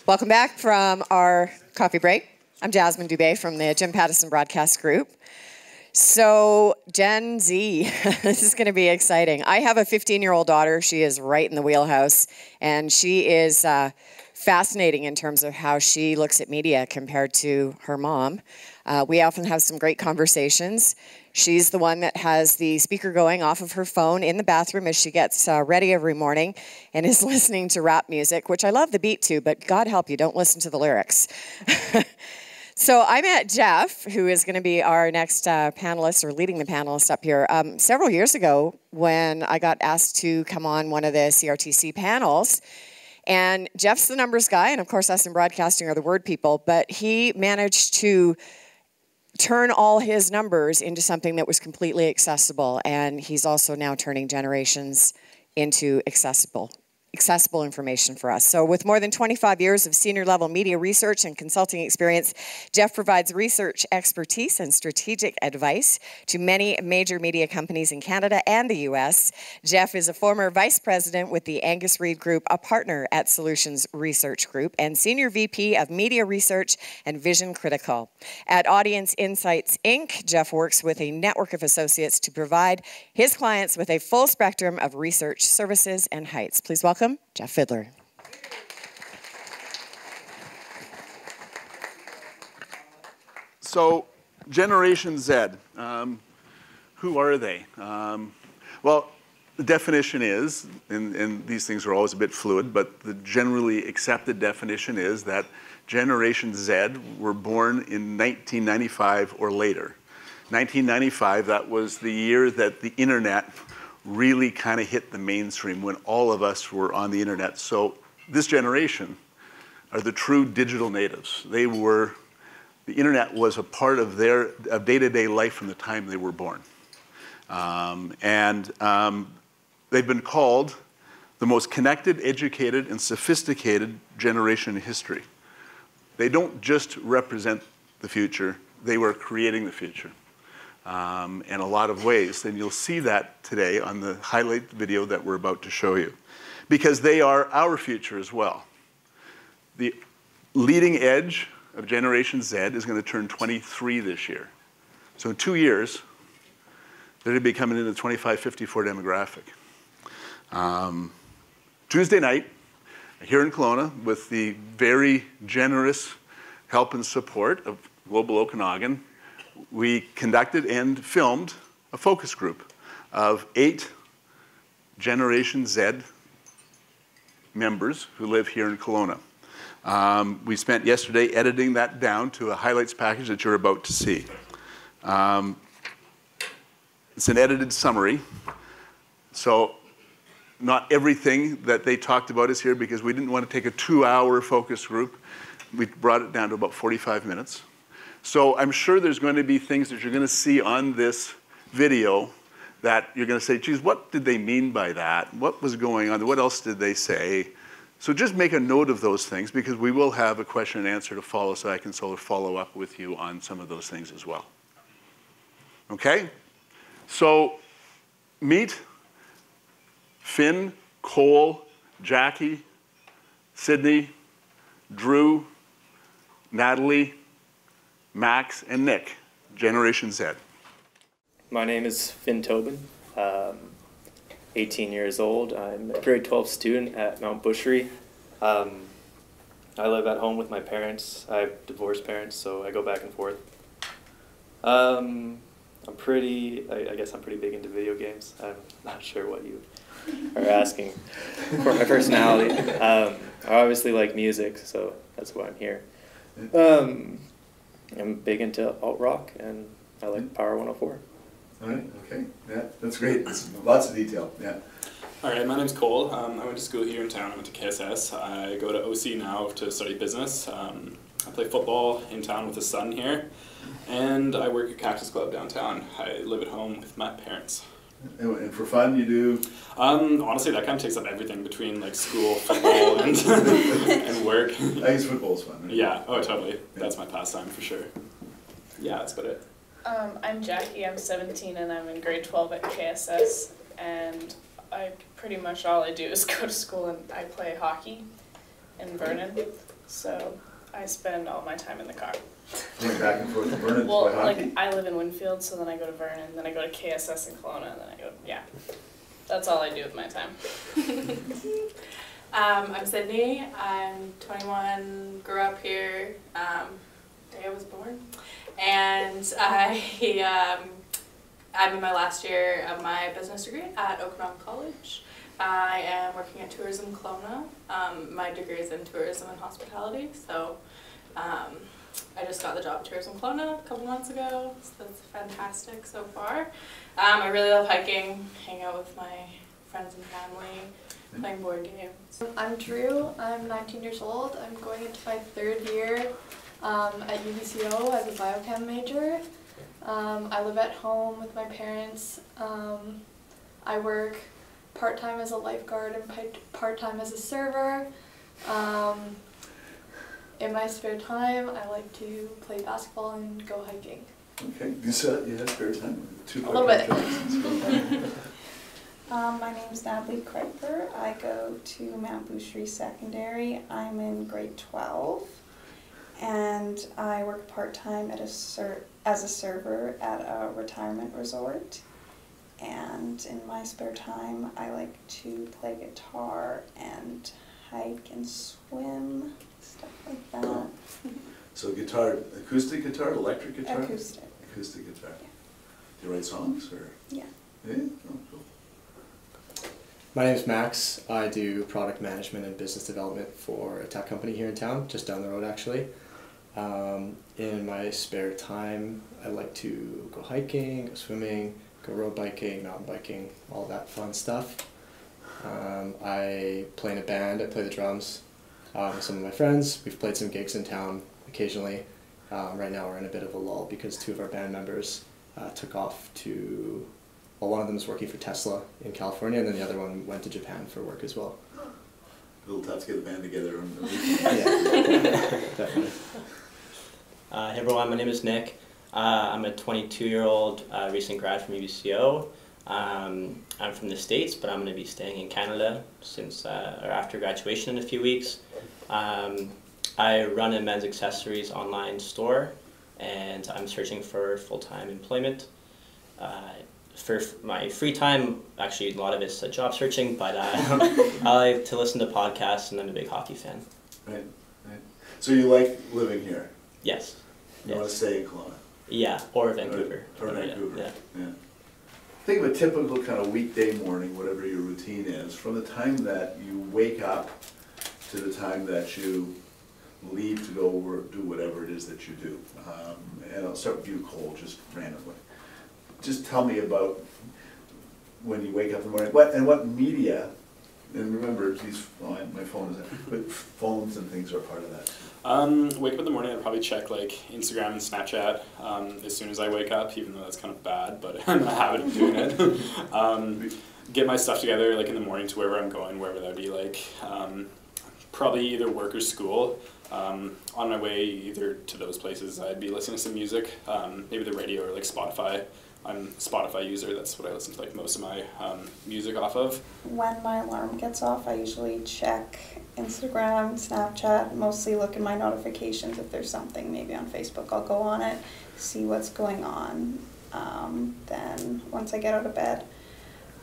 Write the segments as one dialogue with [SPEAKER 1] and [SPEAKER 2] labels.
[SPEAKER 1] Welcome back from our coffee break. I'm Jasmine Dubé from the Jim Pattison Broadcast Group. So, Gen Z, this is going to be exciting. I have a 15-year-old daughter. She is right in the wheelhouse, and she is fascinating in terms of how she looks at media compared to her mom. We often have some great conversations. She's the one that has the speaker going off of her phone in the bathroom as she gets ready every morning and is listening to rap music, which I love the beat too, but God help you, don't listen to the lyrics. So I met Jeff, who is going to be our next panelist, or leading the panelist up here, several years ago when I got asked to come on one of the CRTC panels. And Jeff's the numbers guy, and of course us in broadcasting are the word people, but he managed to turn all his numbers into something that was completely accessible, and he's also now turning generations into accessible information for us. So with more than 25 years of senior level media research and consulting experience, Jeff provides research expertise and strategic advice to many major media companies in Canada and the US. Jeff is a former vice president with the Angus Reid Group, a partner at Solutions Research Group, and senior VP of media research and Vision Critical. At Audience Insights Inc., Jeff works with a network of associates to provide his clients with a full spectrum of research services and heights. Please welcome Jeff Vidler.
[SPEAKER 2] So, Generation Z, who are they? Well, the definition is, and these things are always a bit fluid, but the generally accepted definition is that Generation Z were born in 1995 or later. 1995, that was the year that the internet really kind of hit the mainstream, when all of us were on the internet. So this generation are the true digital natives. The internet was a part of their day-to-day life from the time they were born. They've been called the most connected, educated, and sophisticated generation in history. They don't just represent the future, they were creating the future. In a lot of ways, and you'll see that today on the highlight video that we're about to show you, because they are our future as well. The leading edge of Generation Z is going to turn 23 this year. So in 2 years, they're going to be coming into the 25-54 demographic. Tuesday night, here in Kelowna, with the very generous help and support of Global Okanagan, we conducted and filmed a focus group of 8 Generation Z members who live here in Kelowna. We spent yesterday editing that down to a highlights package that you're about to see. It's an edited summary, so not everything that they talked about is here, because we didn't want to take a 2-hour focus group. We brought it down to about 45 minutes. So I'm sure there's going to be things that you're going to see on this video that you're going to say, geez, what did they mean by that? What was going on? What else did they say? So just make a note of those things, because we will have a question and answer to follow, so I can sort of follow up with you on some of those things as well. Okay? So meet Finn, Cole, Jackie, Sydney, Drew, Natalie, Max, and Nick, Generation Z.
[SPEAKER 3] My name is Finn Tobin, 18 years old. I'm a grade 12 student at Mount Bushery. I live at home with my parents. I have divorced parents, so I go back and forth. I guess I'm pretty big into video games. I'm not sure what you are asking for my personality. I obviously like music, so that's why I'm here. I'm big into alt-rock, and I like Power 104.
[SPEAKER 2] All right, okay. Yeah, that's great. That's lots of detail, yeah.
[SPEAKER 4] All right, my name's Cole. I went to school here in town. I went to KSS. I go to OC now to study business. I play football in town with the Sun here, and I work at Cactus Club downtown. I live at home with my parents.
[SPEAKER 2] And for fun, you do?
[SPEAKER 4] Honestly, that kind of takes up everything between like school, football, and and work.
[SPEAKER 2] I guess football's fun, right?
[SPEAKER 4] Yeah, oh totally. Yeah. That's my pastime for sure. Yeah, that's about it.
[SPEAKER 5] I'm Jackie, I'm 17 and I'm in grade 12 at KSS, and pretty much all I do is go to school and I play hockey in Vernon. So I spend all my time in the car.
[SPEAKER 2] Going back and forth to Vernon to
[SPEAKER 5] Well,
[SPEAKER 2] play hockey?
[SPEAKER 5] like I live in Winfield, so then I go to Vernon, then I go to KSS in Kelowna, and then I go, yeah. That's all I do with my time.
[SPEAKER 6] I'm Sydney. I'm 21, grew up here, day I was born. And I'm in my last year of my business degree at Okanagan College. I am working at Tourism Kelowna. My degree is in tourism and hospitality, so I just got the job at Tourism Kelowna a couple months ago, so that's fantastic so far. I really love hiking, hang out with my friends and family, playing board games.
[SPEAKER 7] I'm Drew. I'm 19 years old. I'm going into my 3rd year at UBCO as a biochem major. I live at home with my parents. I work part-time as a lifeguard and part-time as a server. In my spare time, I like to play basketball and go hiking.
[SPEAKER 2] Okay, you said you had spare time?
[SPEAKER 7] A little bit.
[SPEAKER 8] My name's Natalie Kreiper. I go to Mount Boucherie Secondary. I'm in grade 12, and I work part-time at as a server at a retirement resort. And in my spare time, I like to play guitar and hike and swim, stuff like that.
[SPEAKER 2] So guitar, acoustic guitar, electric guitar?
[SPEAKER 8] Acoustic.
[SPEAKER 2] Acoustic guitar.
[SPEAKER 8] Yeah.
[SPEAKER 2] Do you write songs or?
[SPEAKER 8] Yeah.
[SPEAKER 2] Yeah? Oh, cool.
[SPEAKER 9] My name is Max. I do product management and business development for a tech company here in town, just down the road actually. In my spare time, I like to go hiking, go swimming, go road biking, mountain biking, all that fun stuff. I play in a band. I play the drums with some of my friends. We've played some gigs in town occasionally. Right now we're in a bit of a lull because 2 of our band members took off to, well, one of them is working for Tesla in California, and then the other one went to Japan for work as well.
[SPEAKER 2] A little tough to get the band together.
[SPEAKER 9] Yeah, definitely.
[SPEAKER 10] Hey everyone, my name is Nick. I'm a 22-year-old recent grad from UBCO. I'm from the States, but I'm going to be staying in Canada since or after graduation in a few weeks. I run a men's accessories online store, and I'm searching for full-time employment. For my free time, actually a lot of it's job searching, but I like to listen to podcasts, and I'm a big hockey fan.
[SPEAKER 2] Right, right. So you like living here?
[SPEAKER 10] Yes.
[SPEAKER 2] You want to stay in Kelowna?
[SPEAKER 10] Yeah, or Vancouver.
[SPEAKER 2] Or Vancouver,
[SPEAKER 10] Yeah.
[SPEAKER 2] yeah. Think of a typical kind of weekday morning, whatever your routine is, from the time that you wake up to the time that you leave to go work, do whatever it is that you do. And I'll start with you, Cole, just randomly. Just tell me about when you wake up in the morning, what media, and remember, these, oh, my phone is, but phones and things are part of that.
[SPEAKER 4] Wake up in the morning, I'd probably check like Instagram and Snapchat as soon as I wake up, even though that's kind of bad, but I'm in the habit of doing it. Get my stuff together like in the morning to wherever I'm going, wherever that would be, like probably either work or school. On my way either to those places, I'd be listening to some music, maybe the radio or like Spotify. I'm a Spotify user, that's what I listen to like most of my music off of.
[SPEAKER 8] When my alarm gets off, I usually check Instagram, Snapchat, mostly look in my notifications. If there's something maybe on Facebook, I'll go on it, see what's going on. Then once I get out of bed,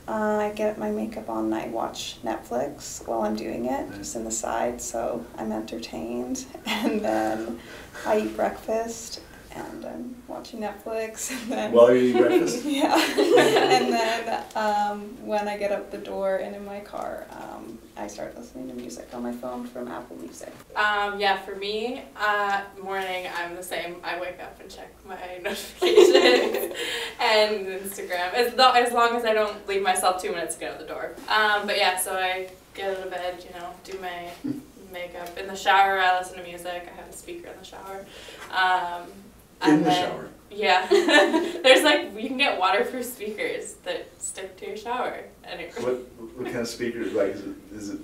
[SPEAKER 8] I get my makeup on and I watch Netflix while I'm doing it, just in the side, so I'm entertained. And then I eat breakfast and I'm watching Netflix. And then,
[SPEAKER 2] while you're eating breakfast?
[SPEAKER 8] Yeah. And then when I get out the door and in my car, I start listening to music on my phone from Apple Music.
[SPEAKER 6] Yeah, for me, morning, I'm the same. I wake up and check my notifications and Instagram, as long as I don't leave myself 2 minutes to get out the door. But yeah, so I get out of bed, you know, do my makeup. In the shower, I listen to music. I have a speaker in the shower.
[SPEAKER 2] In the shower?
[SPEAKER 6] Yeah. There's like, you can get waterproof speakers that stick to your shower. And
[SPEAKER 2] What kind of speaker, like, is it?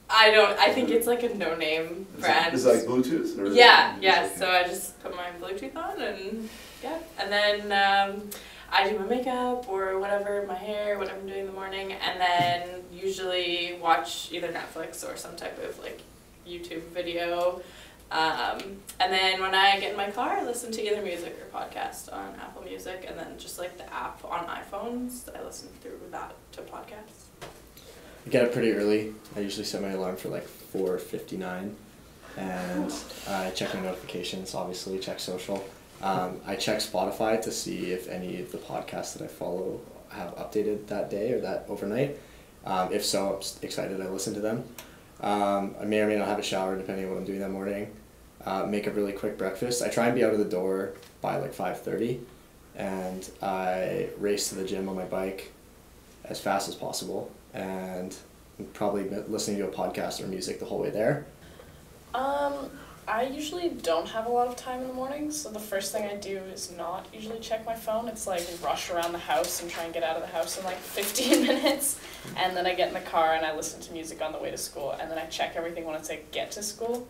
[SPEAKER 6] I think it's like a no-name brand.
[SPEAKER 2] Is it like Bluetooth? Or
[SPEAKER 6] Yeah, so I just put my Bluetooth on and yeah. And then I do my makeup or whatever, my hair, whatever I'm doing in the morning, and then usually watch either Netflix or some type of like YouTube video. And then when I get in my car, I listen to either music or podcast on Apple Music, and then just like the app on iPhones, I listen through that to podcasts.
[SPEAKER 9] I get up pretty early. I usually set my alarm for like 4:59, and I check my notifications, obviously, check social. I check Spotify to see if any of the podcasts that I follow have updated that day or that overnight. If so, I'm excited I listen to them. I may or may not have a shower depending on what I'm doing that morning. Make a really quick breakfast. I try and be out of the door by like 5:30, and I race to the gym on my bike as fast as possible, and I'm probably listening to a podcast or music the whole way there.
[SPEAKER 5] I usually don't have a lot of time in the mornings, so the first thing I do is not usually check my phone. It's like rush around the house and try and get out of the house in like 15 minutes, and then I get in the car and I listen to music on the way to school, and then I check everything once I get to school,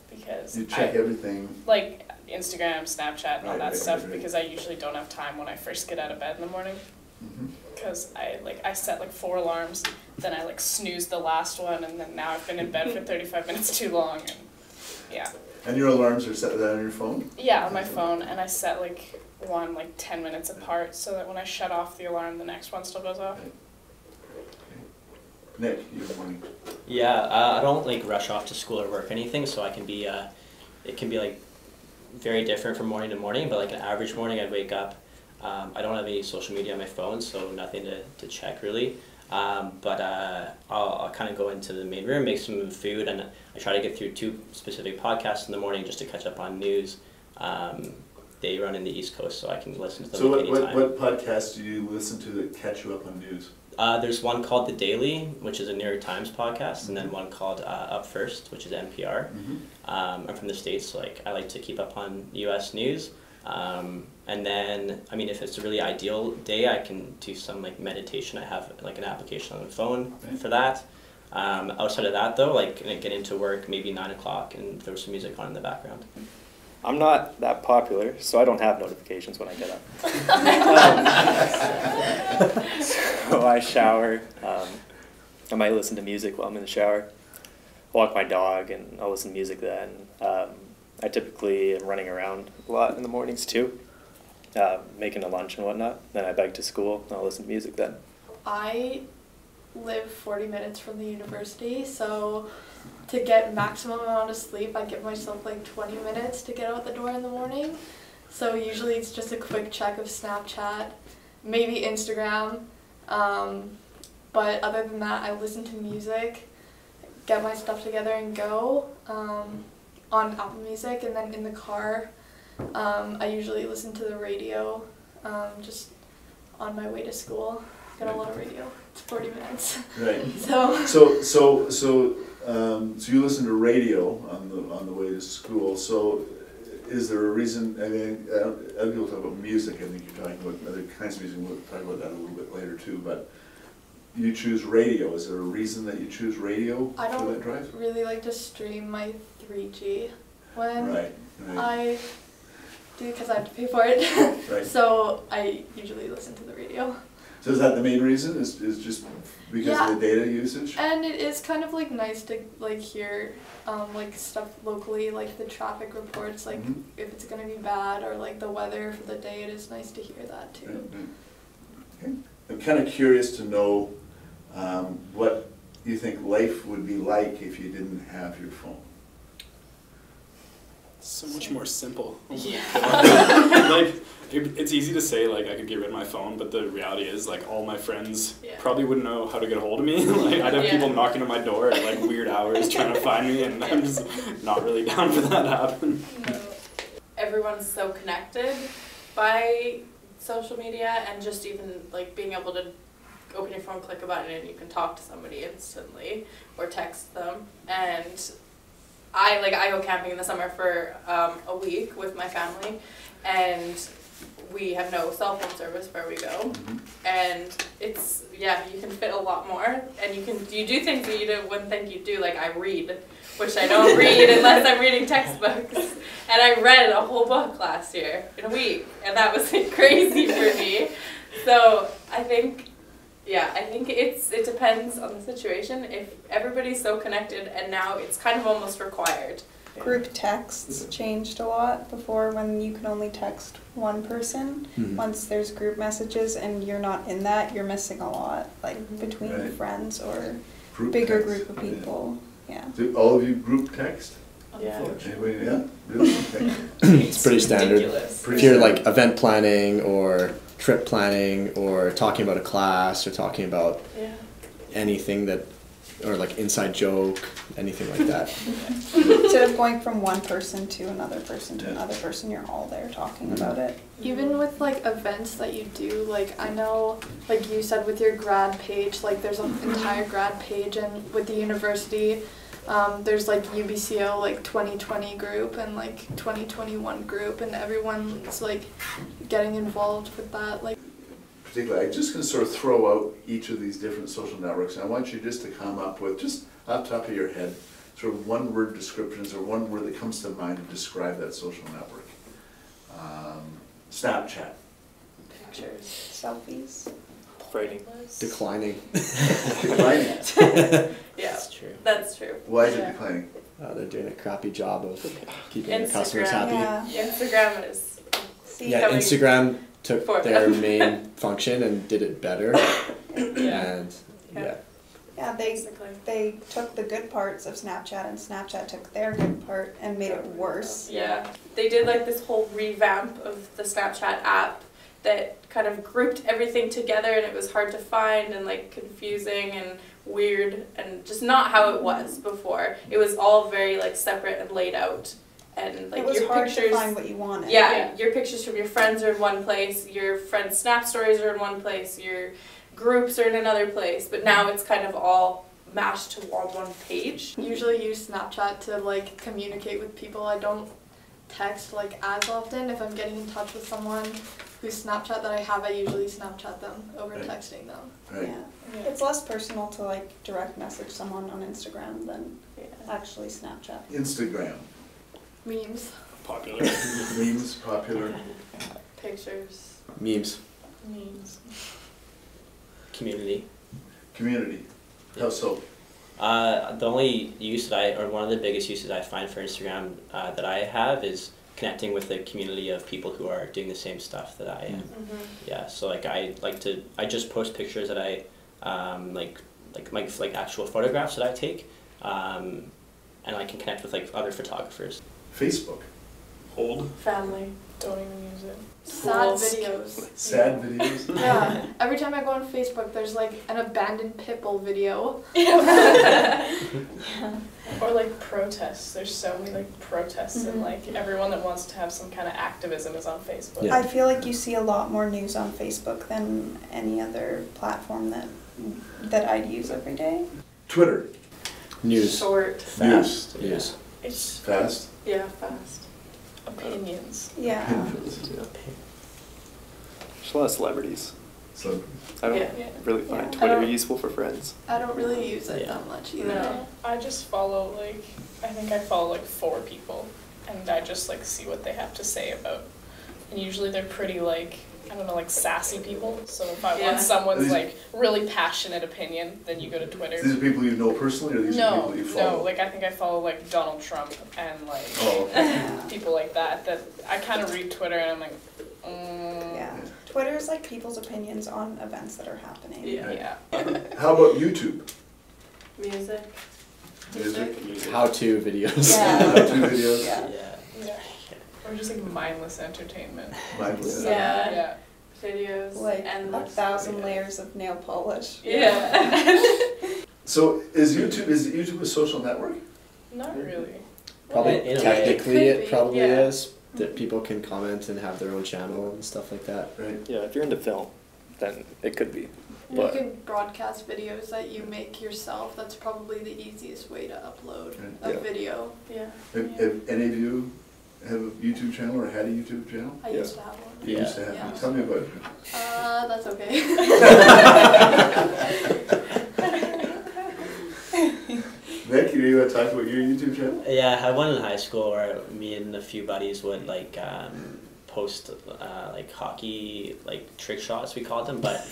[SPEAKER 5] because
[SPEAKER 2] You check everything.
[SPEAKER 5] like Instagram, Snapchat, and all that
[SPEAKER 2] Right,
[SPEAKER 5] stuff,
[SPEAKER 2] right.
[SPEAKER 5] because I usually don't have time when I first get out of bed in the morning.
[SPEAKER 2] Mhm.
[SPEAKER 5] Because I set like 4 alarms, then I like snooze the last one, and then now I've been in bed for 35 minutes too long, and yeah.
[SPEAKER 2] And your alarms are set on your phone?
[SPEAKER 5] Yeah, on my phone, and I set like one like 10 minutes apart, so that when I shut off the alarm, the next one still goes off.
[SPEAKER 2] Nick, you have morning.
[SPEAKER 10] Yeah, I don't like rush off to school or work or anything, so I can be, it can be like very different from morning to morning, but like an average morning I'd wake up, I don't have any social media on my phone, so nothing to check really. But I'll kind of go into the main room, make some food, and I try to get through 2 specific podcasts in the morning just to catch up on news. They run in the East Coast, so I can listen to them
[SPEAKER 2] So
[SPEAKER 10] anytime.
[SPEAKER 2] what podcasts do you listen to that catch you up on news?
[SPEAKER 10] There's one called The Daily, which is a New York Times podcast, and then one called Up First, which is NPR. I'm from the States, so like I like to keep up on U.S. news. And then, I mean, if it's a really ideal day, I can do some like meditation. I have like an application on the phone for that. Outside of that though, like get into work maybe 9 o'clock and throw some music on in the background.
[SPEAKER 3] I'm not that popular, so I don't have notifications when I get up. So I shower. I might listen to music while I'm in the shower. Walk my dog, and I'll listen to music then. I typically am running around a lot in the mornings too, making a lunch and whatnot. Then I bike to school, and I'll listen to music then.
[SPEAKER 7] I live 40 minutes from the university, so to get maximum amount of sleep, I give myself like 20 minutes to get out the door in the morning. So usually it's just a quick check of Snapchat, maybe Instagram, but other than that, I listen to music, get my stuff together and go on Apple Music, and then in the car, I usually listen to the radio just on my way to school. Got a lot of radio. It's 40 minutes.
[SPEAKER 2] Right.
[SPEAKER 7] So
[SPEAKER 2] So you listen to radio on the way to school. So is there a reason? I mean, other people talk about music. I think you're talking about other kinds of music. We'll talk about that a little bit later too. But you choose radio. Is there a reason that you choose radio
[SPEAKER 7] I
[SPEAKER 2] for that
[SPEAKER 7] don't
[SPEAKER 2] drive?
[SPEAKER 7] really like to stream my 3G when
[SPEAKER 2] Right.
[SPEAKER 7] I do, because I have to pay for it.
[SPEAKER 2] Right.
[SPEAKER 7] So I usually listen to the radio.
[SPEAKER 2] So is that the main reason? Is just because of the data usage?
[SPEAKER 7] And it is kind of like nice to like hear like stuff locally, like the traffic reports, like if it's gonna be bad, or like the weather for the day. It is nice to hear that too.
[SPEAKER 2] Right. Okay. I'm kind of curious to know what you think life would be like if you didn't have your phone.
[SPEAKER 4] So much more simple.
[SPEAKER 6] Yeah.
[SPEAKER 4] Like, it's easy to say, like, I could get rid of my phone, but the reality is, like, all my friends probably wouldn't know how to get a hold of me. Like, I'd have people knocking on my door at, like, weird hours trying to find me, and I'm just not really down for that to happen.
[SPEAKER 6] No. Everyone's so connected by social media, and just even, like, being able to open your phone, click a button, and you can talk to somebody instantly, or text them, and I go camping in the summer for a week with my family, and we have no cell phone service where we go, and it's, you can fit a lot more, and you do things that you wouldn't think you'd do. Like I read, which I don't read unless I'm reading textbooks, and I read a whole book last year in a week, and that was like crazy for me. So I think Yeah, I think it depends on the situation. If everybody's so connected, and now it's kind of almost required.
[SPEAKER 8] Group texts changed a lot before, when you could only text one person. Once there's group messages and you're not in that, you're missing a lot, like between
[SPEAKER 11] Right.
[SPEAKER 8] friends or
[SPEAKER 11] Group
[SPEAKER 8] bigger
[SPEAKER 11] text.
[SPEAKER 8] group of people. Yeah.
[SPEAKER 11] Do all of you group text?
[SPEAKER 5] Yeah.
[SPEAKER 11] Anybody? Yeah. Really? Okay.
[SPEAKER 9] It's pretty standard.
[SPEAKER 5] Ridiculous.
[SPEAKER 9] If you're like event planning or trip planning or talking about a class or talking about
[SPEAKER 5] Yeah.
[SPEAKER 9] anything that, or like inside joke, anything like that.
[SPEAKER 8] Instead of going from one person to another person to
[SPEAKER 11] Yeah.
[SPEAKER 8] another person, you're all there talking about it.
[SPEAKER 7] Even with like events that you do, like I know, like you said with your grad page, like there's an entire grad page, and with the university, there's like UBCO like 2020 group and like 2021 group, and everyone's like getting involved with that. Like,
[SPEAKER 11] Particularly, I'm just going to sort of throw out each of these different social networks, and I want you just to come up with, just off the top of your head, sort of one-word descriptions or one word that comes to mind to describe that social network. Snapchat.
[SPEAKER 6] Pictures.
[SPEAKER 8] Selfies.
[SPEAKER 3] Frightening.
[SPEAKER 9] Declining.
[SPEAKER 11] Declining.
[SPEAKER 6] Yeah,
[SPEAKER 10] That's true.
[SPEAKER 6] that's true.
[SPEAKER 11] Why is it
[SPEAKER 6] Yeah.
[SPEAKER 11] declining?
[SPEAKER 9] They're doing a crappy job of keeping their customers
[SPEAKER 6] Instagram.
[SPEAKER 9] happy.
[SPEAKER 8] Yeah.
[SPEAKER 6] Instagram is
[SPEAKER 8] See,
[SPEAKER 9] Yeah,
[SPEAKER 6] Coming
[SPEAKER 9] Instagram took
[SPEAKER 6] for
[SPEAKER 9] their
[SPEAKER 6] them.
[SPEAKER 9] main function and did it better. And yeah.
[SPEAKER 8] yeah, they took the good parts of Snapchat, and Snapchat took their good part and made it worse.
[SPEAKER 6] Yeah, they did like this whole revamp of the Snapchat app that kind of grouped everything together, and it was hard to find and like confusing and weird and just not how it was before. It was all very like separate and laid out, and like
[SPEAKER 8] It was
[SPEAKER 6] your
[SPEAKER 8] hard
[SPEAKER 6] pictures.
[SPEAKER 8] to find what you wanted.
[SPEAKER 6] Yeah, your pictures from your friends are in one place, your friends' snap stories are in one place, your groups are in another place, but now it's kind of all mashed to on one page.
[SPEAKER 7] usually use Snapchat to like communicate with people. I don't text like as often. If I'm getting in touch with someone whose Snapchat that I have, I usually Snapchat them over
[SPEAKER 11] Right.
[SPEAKER 7] texting them.
[SPEAKER 11] Right.
[SPEAKER 8] Yeah. It's less personal to like direct message someone on Instagram than
[SPEAKER 6] Yeah.
[SPEAKER 8] actually Snapchat.
[SPEAKER 11] Instagram.
[SPEAKER 7] Memes.
[SPEAKER 4] Popular.
[SPEAKER 11] Memes, popular.
[SPEAKER 6] Pictures.
[SPEAKER 9] Memes.
[SPEAKER 5] Memes.
[SPEAKER 10] Community.
[SPEAKER 11] Community. How so?
[SPEAKER 10] The only use that or one of the biggest uses I find for Instagram that I have is connecting with a community of people who are doing the same stuff that I am. Yeah, so like I just post pictures that I like actual photographs that I take, and I can connect with like other photographers.
[SPEAKER 11] Facebook.
[SPEAKER 4] Hold.
[SPEAKER 6] Family.
[SPEAKER 5] Don't even use it.
[SPEAKER 7] Sad
[SPEAKER 6] Schools.
[SPEAKER 7] videos.
[SPEAKER 11] Sad videos.
[SPEAKER 7] Yeah. Every time I go on Facebook, there's like an abandoned pitbull video.
[SPEAKER 5] Or like protests. There's so many like protests and like everyone that wants to have some kind of activism is on Facebook.
[SPEAKER 9] Yeah.
[SPEAKER 8] I feel like you see a lot more news on Facebook than any other platform that I'd use every day.
[SPEAKER 11] Twitter.
[SPEAKER 9] News.
[SPEAKER 6] Short.
[SPEAKER 10] Fast.
[SPEAKER 9] News.
[SPEAKER 5] It's
[SPEAKER 11] Fast.
[SPEAKER 6] Yeah, fast.
[SPEAKER 5] opinions.
[SPEAKER 8] Yeah.
[SPEAKER 3] There's a lot of celebrities.
[SPEAKER 11] So
[SPEAKER 3] I don't
[SPEAKER 6] Yeah.
[SPEAKER 3] really find
[SPEAKER 8] Yeah.
[SPEAKER 3] Twitter
[SPEAKER 7] I don't-
[SPEAKER 3] useful for friends.
[SPEAKER 7] I don't really use it
[SPEAKER 10] Yeah.
[SPEAKER 7] that much either.
[SPEAKER 6] No.
[SPEAKER 5] I just follow like I think I follow like 4 people and I just like see what they have to say about. And usually they're pretty like I don't know, like sassy people. So if I
[SPEAKER 6] Yeah.
[SPEAKER 5] want someone's
[SPEAKER 11] These-
[SPEAKER 5] like really passionate opinion, then you go to Twitter.
[SPEAKER 11] these are people you know personally, or these are
[SPEAKER 5] No,
[SPEAKER 11] people you follow?
[SPEAKER 5] no, like I think I follow like Donald Trump and like
[SPEAKER 11] Oh, okay.
[SPEAKER 8] Yeah.
[SPEAKER 5] people like that I kind of read Twitter and I'm like,
[SPEAKER 8] Yeah. Twitter's like people's opinions on events that are happening.
[SPEAKER 6] Yeah.
[SPEAKER 5] yeah.
[SPEAKER 11] How about YouTube?
[SPEAKER 6] Music.
[SPEAKER 11] Music.
[SPEAKER 9] How-to videos.
[SPEAKER 8] Yeah.
[SPEAKER 11] How-to videos.
[SPEAKER 8] Yeah.
[SPEAKER 5] Yeah. Or just like mindless entertainment.
[SPEAKER 11] Mindless.
[SPEAKER 6] Yeah.
[SPEAKER 5] Yeah.
[SPEAKER 6] Videos.
[SPEAKER 8] Like
[SPEAKER 6] endless.
[SPEAKER 8] 1,000 layers of nail polish.
[SPEAKER 6] Yeah.
[SPEAKER 11] So is YouTube a social network?
[SPEAKER 5] Not really.
[SPEAKER 9] Probably
[SPEAKER 10] In a way.
[SPEAKER 9] technically
[SPEAKER 6] It
[SPEAKER 9] it
[SPEAKER 6] could be,
[SPEAKER 9] probably
[SPEAKER 6] yeah.
[SPEAKER 9] is. That people can comment and have their own channel and stuff like that.
[SPEAKER 11] Right.
[SPEAKER 3] Yeah, if you're into film, then it could be.
[SPEAKER 7] You
[SPEAKER 3] But
[SPEAKER 7] can broadcast videos that you make yourself. That's probably the easiest way to upload a
[SPEAKER 3] Yeah.
[SPEAKER 7] video.
[SPEAKER 6] Yeah.
[SPEAKER 11] Have any of you have a YouTube channel or had a YouTube channel?
[SPEAKER 7] I
[SPEAKER 3] Yeah.
[SPEAKER 7] used to have one.
[SPEAKER 11] You used to have.
[SPEAKER 7] Yeah.
[SPEAKER 11] Tell me about it.
[SPEAKER 7] That's okay.
[SPEAKER 11] Nick, you want to talk about your YouTube channel?
[SPEAKER 10] Yeah, I had one in high school where me and a few buddies would like post like hockey like trick shots, we called them, but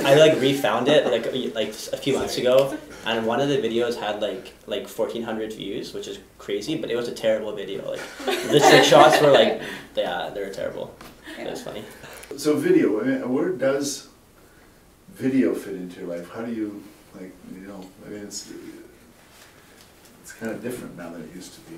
[SPEAKER 10] I like refound it like a few months ago, and one of the videos had like 1,400 views, which is crazy, but it was a terrible video. Like the trick shots were like, yeah, they were terrible. It was funny.
[SPEAKER 11] So video, I mean, where does video fit into your life? How do you, like, you know, I mean, it's kind of different now than it used to be.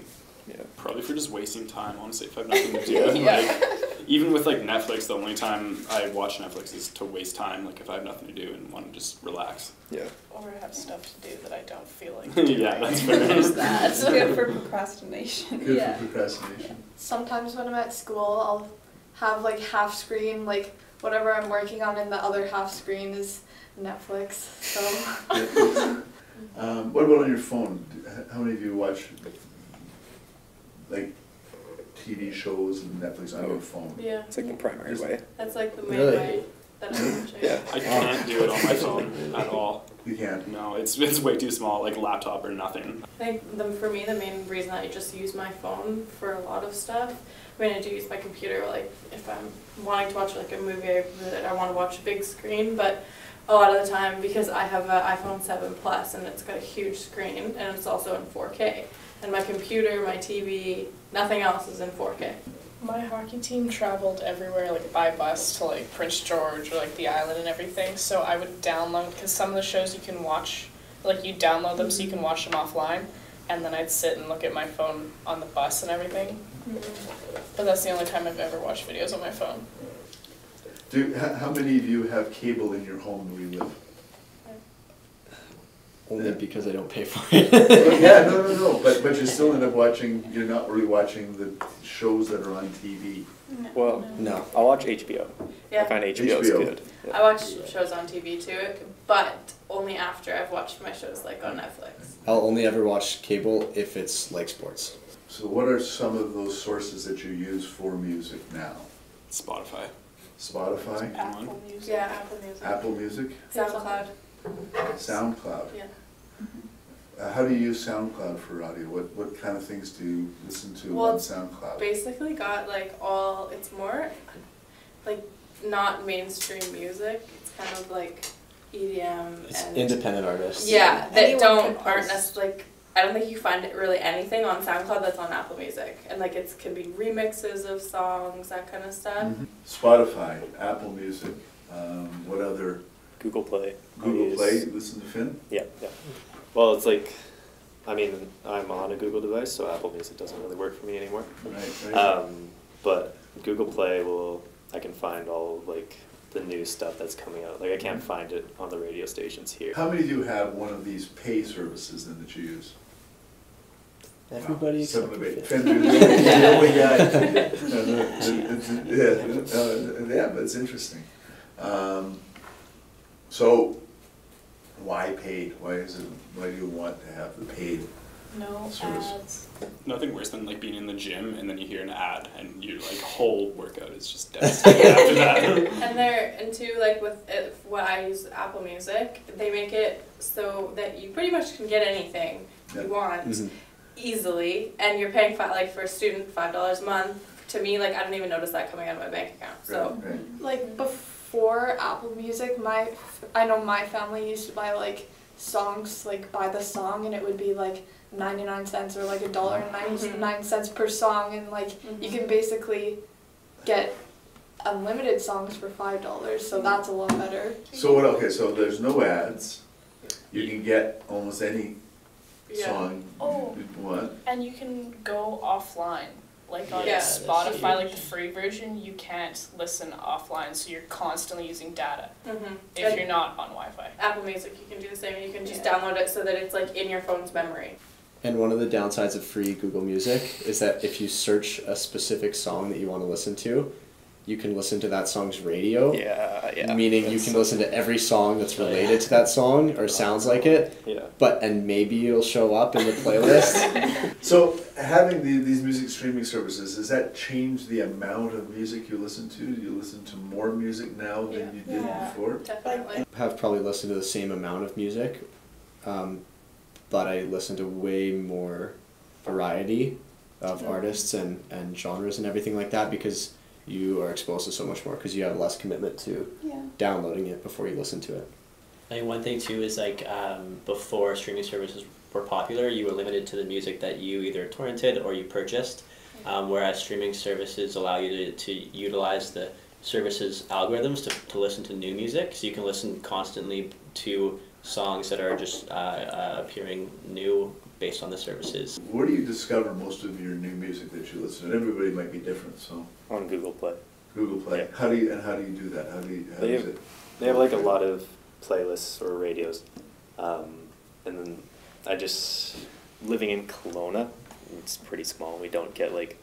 [SPEAKER 4] Yeah, probably for just wasting time, honestly, if I have nothing to do. Like, even with like Netflix, the only time I watch Netflix is to waste time, like if I have nothing to do and want to just relax.
[SPEAKER 5] Yeah. Or have stuff to do that I don't feel like doing.
[SPEAKER 4] Yeah, that's fair.
[SPEAKER 8] There's that. It's good for procrastination.
[SPEAKER 11] Good
[SPEAKER 7] Yeah.
[SPEAKER 11] for procrastination.
[SPEAKER 7] Sometimes when I'm at school, I'll have like half screen, like whatever I'm working on, and the other half screen is Netflix. So.
[SPEAKER 11] What about on your phone? How many of you watch like TV shows and Netflix on your phone?
[SPEAKER 6] Yeah.
[SPEAKER 12] It's like the primary way.
[SPEAKER 6] That's like the main
[SPEAKER 9] Really?
[SPEAKER 6] way that I watch it.
[SPEAKER 12] Yeah.
[SPEAKER 4] I can't do it on my phone at all.
[SPEAKER 11] You can't.
[SPEAKER 4] No, it's way too small, like laptop or nothing.
[SPEAKER 6] I think for me, the main reason I just use my phone for a lot of stuff, I mean, I do use my computer, like, if I'm wanting to watch, like, a movie that I want to watch a big screen, but a lot of the time, because I have an iPhone 7 Plus, and it's got a huge screen, and it's also in 4K, and my computer, my TV, nothing else is in 4K.
[SPEAKER 5] My hockey team traveled everywhere, like by bus to like Prince George or like the island and everything. So I would download, because some of the shows you can watch, like you download them so you can watch them offline, and then I'd sit and look at my phone on the bus and everything. But that's the only time I've ever watched videos on my phone.
[SPEAKER 11] How many of you have cable in your home where you live?
[SPEAKER 9] Only because I don't pay for it.
[SPEAKER 11] Well, yeah, no. But you still end up watching. You're not really watching the shows that are on TV.
[SPEAKER 12] Well,
[SPEAKER 9] No.
[SPEAKER 12] I'll watch HBO.
[SPEAKER 6] Yeah.
[SPEAKER 12] I find HBO is
[SPEAKER 11] HBO.
[SPEAKER 12] good.
[SPEAKER 6] I watch shows on TV too, but only after I've watched my shows like on Netflix.
[SPEAKER 9] I'll only ever watch cable if it's like sports.
[SPEAKER 11] So what are some of those sources that you use for music now?
[SPEAKER 4] Spotify.
[SPEAKER 11] Spotify,
[SPEAKER 5] Apple Music.
[SPEAKER 6] Yeah, Apple Music.
[SPEAKER 11] Apple Music,
[SPEAKER 6] SoundCloud.
[SPEAKER 11] SoundCloud.
[SPEAKER 6] Yeah.
[SPEAKER 11] How do you use SoundCloud for audio? What kind of things do you listen to
[SPEAKER 6] Well,
[SPEAKER 11] on
[SPEAKER 6] it's
[SPEAKER 11] SoundCloud?
[SPEAKER 6] Basically got like all, it's more like not mainstream music. It's kind of like EDM
[SPEAKER 9] It's
[SPEAKER 6] and
[SPEAKER 9] independent artists.
[SPEAKER 6] yeah, that
[SPEAKER 8] Anyone can
[SPEAKER 6] aren't
[SPEAKER 8] post.
[SPEAKER 6] necessarily like, I don't think you find it really anything on SoundCloud that's on Apple Music, and like it can be remixes of songs, that kind of stuff.
[SPEAKER 11] Mhm. Spotify, Apple Music, what other?
[SPEAKER 12] Google Play.
[SPEAKER 11] Google Play, you listen to Finn?
[SPEAKER 12] Yeah. Well, it's like, I mean, I'm on a Google device, so Apple Music doesn't really work for me anymore.
[SPEAKER 11] Right.
[SPEAKER 12] But Google Play I can find all like the new stuff that's coming out. Like I can't find it on the radio stations here.
[SPEAKER 11] How many of you have one of these pay services then that you use?
[SPEAKER 9] Everybody except
[SPEAKER 11] Seven
[SPEAKER 9] for
[SPEAKER 11] of eight.
[SPEAKER 9] Finn.
[SPEAKER 11] Finn is the only guy. Yeah, but it's interesting. So, why paid? Why do you want to have the paid?
[SPEAKER 5] No
[SPEAKER 11] Service.
[SPEAKER 5] ads.
[SPEAKER 4] Nothing worse than like being in the gym and then you hear an ad and your like whole workout is just devastating after that.
[SPEAKER 6] And too, like with what I use Apple Music, they make it so that you pretty much can get anything
[SPEAKER 11] Yeah.
[SPEAKER 6] you want
[SPEAKER 9] Mhm.
[SPEAKER 6] easily, and you're paying like for a student $5 a month. To me, like I don't even notice that coming out of my bank account. So
[SPEAKER 11] Right.
[SPEAKER 7] Like before Apple Music, I know my family used to buy like songs like by the song, and it would be like 99 cents or like $1.99 per song, and like you can basically get unlimited songs for $5, so that's a lot better.
[SPEAKER 11] So so there's no ads. You can get almost any song
[SPEAKER 5] Oh.
[SPEAKER 11] you want.
[SPEAKER 5] And you can go offline. Like on
[SPEAKER 6] Yeah,
[SPEAKER 10] that's
[SPEAKER 5] Spotify, like
[SPEAKER 10] huge.
[SPEAKER 5] the free version, you can't listen offline, so you're constantly using data
[SPEAKER 6] mm-hmm.
[SPEAKER 5] if you're not on Wi-Fi.
[SPEAKER 6] Apple Music, you can do the same. You can just download it so that it's like in your phone's memory.
[SPEAKER 9] And one of the downsides of free Google Music is that if you search a specific song that you want to listen to, you can listen to that song's radio.
[SPEAKER 12] Yeah.
[SPEAKER 9] Meaning you can listen to every song that's related to that song or sounds like it.
[SPEAKER 12] Yeah.
[SPEAKER 9] And maybe it'll show up in the playlist.
[SPEAKER 11] So having these music streaming services, does that change the amount of music you listen to? Do you listen to more music now than you did
[SPEAKER 5] Yeah.
[SPEAKER 11] before?
[SPEAKER 6] Definitely.
[SPEAKER 9] Have probably listened to the same amount of music, but I listen to way more variety of artists and genres and everything like that, because you are exposed to so much more because you have less commitment to downloading it before you listen to it.
[SPEAKER 10] I think one thing too is like before streaming services were popular, you were limited to the music that you either torrented or you purchased, whereas streaming services allow you to utilize the services algorithms to listen to new music, so you can listen constantly to songs that are just appearing new based on the services.
[SPEAKER 11] Where do you discover most of your new music that you listen to? Everybody might be different, so.
[SPEAKER 12] On Google Play.
[SPEAKER 11] Google Play.
[SPEAKER 12] Yeah.
[SPEAKER 11] How do you do that?
[SPEAKER 12] They have like a lot of playlists or radios, and then living in Kelowna, it's pretty small. We don't get like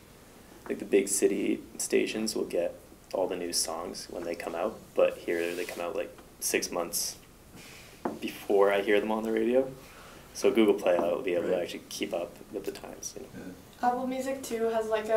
[SPEAKER 12] the big city stations will get all the new songs when they come out, but here they come out like 6 months before I hear them on the radio. So Google Play, I'll be able to actually keep up with the times.
[SPEAKER 7] Apple Music too has like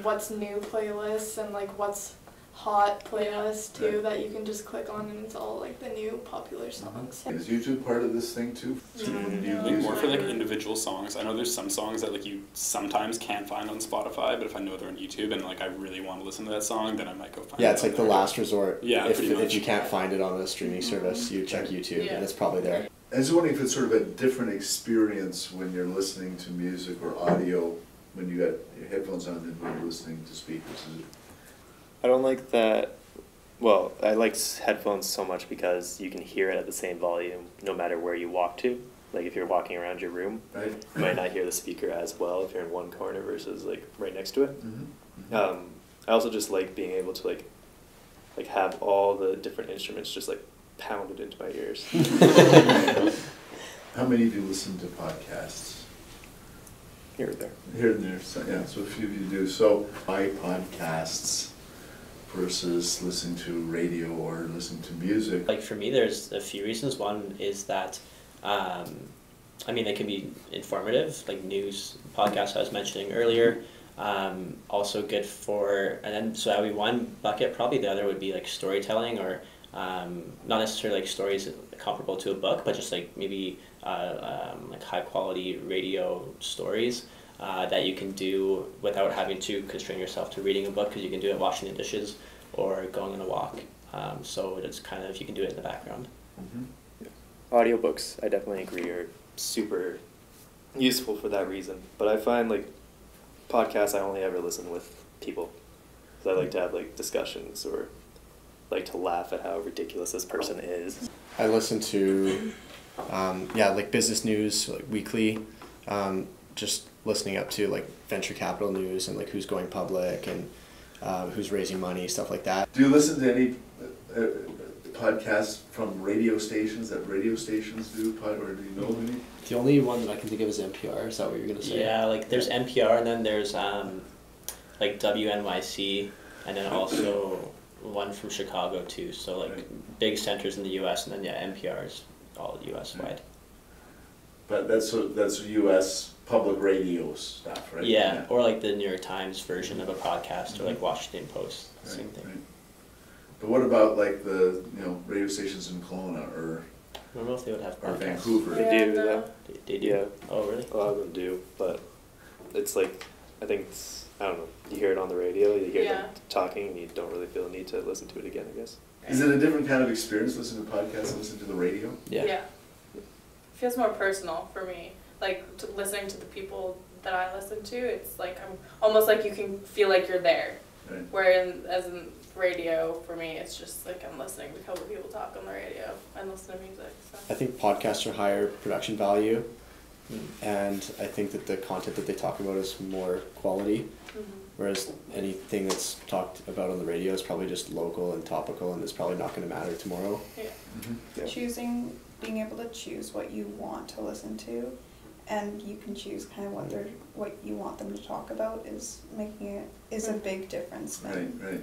[SPEAKER 7] what's new playlists and like what's hot playlist too that you can just click on, and it's all like the new popular songs.
[SPEAKER 11] Is YouTube part of this thing too?
[SPEAKER 4] Like more for like individual songs. I know there's some songs that like you sometimes can't find on Spotify, but if I know they're on YouTube and like I really want to listen to that song, then I might go find it.
[SPEAKER 9] Yeah, it's like the last resort.
[SPEAKER 4] Yeah,
[SPEAKER 9] if you can't find it on a streaming service, you check YouTube and it's probably there.
[SPEAKER 11] I was wondering if it's sort of a different experience when you're listening to music or audio when you got your headphones on than when you're listening to speakers.
[SPEAKER 12] I don't like that. Well, I like headphones so much because you can hear it at the same volume no matter where you walk to. Like if you're walking around your room, you might not hear the speaker as well if you're in one corner versus like right next to it. I also just like being able to like have all the different instruments just like pounded into my ears.
[SPEAKER 11] How many of you listen to podcasts?
[SPEAKER 12] Here or there.
[SPEAKER 11] Here and there, so, yeah, so a few of you do. So, my podcasts versus listening to radio or listening to music.
[SPEAKER 10] Like for me, there's a few reasons. One is that, I mean, they can be informative, like news podcasts I was mentioning earlier. Also good for, and then so that would be one bucket. Probably the other would be like storytelling, or not necessarily like stories comparable to a book, but just like maybe like high quality radio stories that you can do without having to constrain yourself to reading a book, because you can do it washing the dishes or going on a walk. So it's kind of, you can do it in the background.
[SPEAKER 12] Audiobooks, I definitely agree, are super useful for that reason. But I find like podcasts I only ever listen with people, because I like to have like discussions or like to laugh at how ridiculous this person is.
[SPEAKER 9] I listen to like business news, like weekly, just listening up to like venture capital news and like who's going public and who's raising money, stuff like that.
[SPEAKER 11] Do you listen to any podcasts from radio stations that radio stations do, or do you know any?
[SPEAKER 9] The only one that I can think of is NPR. Is that what you're gonna say?
[SPEAKER 10] Yeah, like there's NPR, and then there's like WNYC, and then also one from Chicago too. So like big centers in the U.S. and then NPR is all U.S. wide.
[SPEAKER 11] But that's U.S. public radio stuff, right?
[SPEAKER 10] Yeah, or like the New York Times version of a podcast, or like Washington Post, same thing.
[SPEAKER 11] Right. But what about like the radio stations in Kelowna or?
[SPEAKER 10] I don't know if they would have podcasts.
[SPEAKER 11] Or Vancouver.
[SPEAKER 12] They do, yeah.
[SPEAKER 10] They do?
[SPEAKER 12] Yeah.
[SPEAKER 10] Oh, really?
[SPEAKER 12] A lot of them do, but it's like, I think it's, I don't know, you hear it on the radio, you hear them talking, and you don't really feel the need to listen to it again, I guess.
[SPEAKER 11] Is it a different kind of experience listening to podcasts and listening to the radio?
[SPEAKER 10] Yeah.
[SPEAKER 6] It feels more personal for me. Like listening to the people that I listen to, it's like I'm almost like you can feel like you're there.
[SPEAKER 11] Right.
[SPEAKER 6] As in radio, for me, it's just like I'm listening to a couple people talk on the radio and listen to music. So.
[SPEAKER 9] I think podcasts are higher production value, and I think that the content that they talk about is more quality, whereas anything that's talked about on the radio is probably just local and topical, and it's probably not going to matter tomorrow.
[SPEAKER 8] Yeah. Being able to choose what you want to listen to, and you can choose kind of what you want them to talk about is a big difference.
[SPEAKER 11] Right.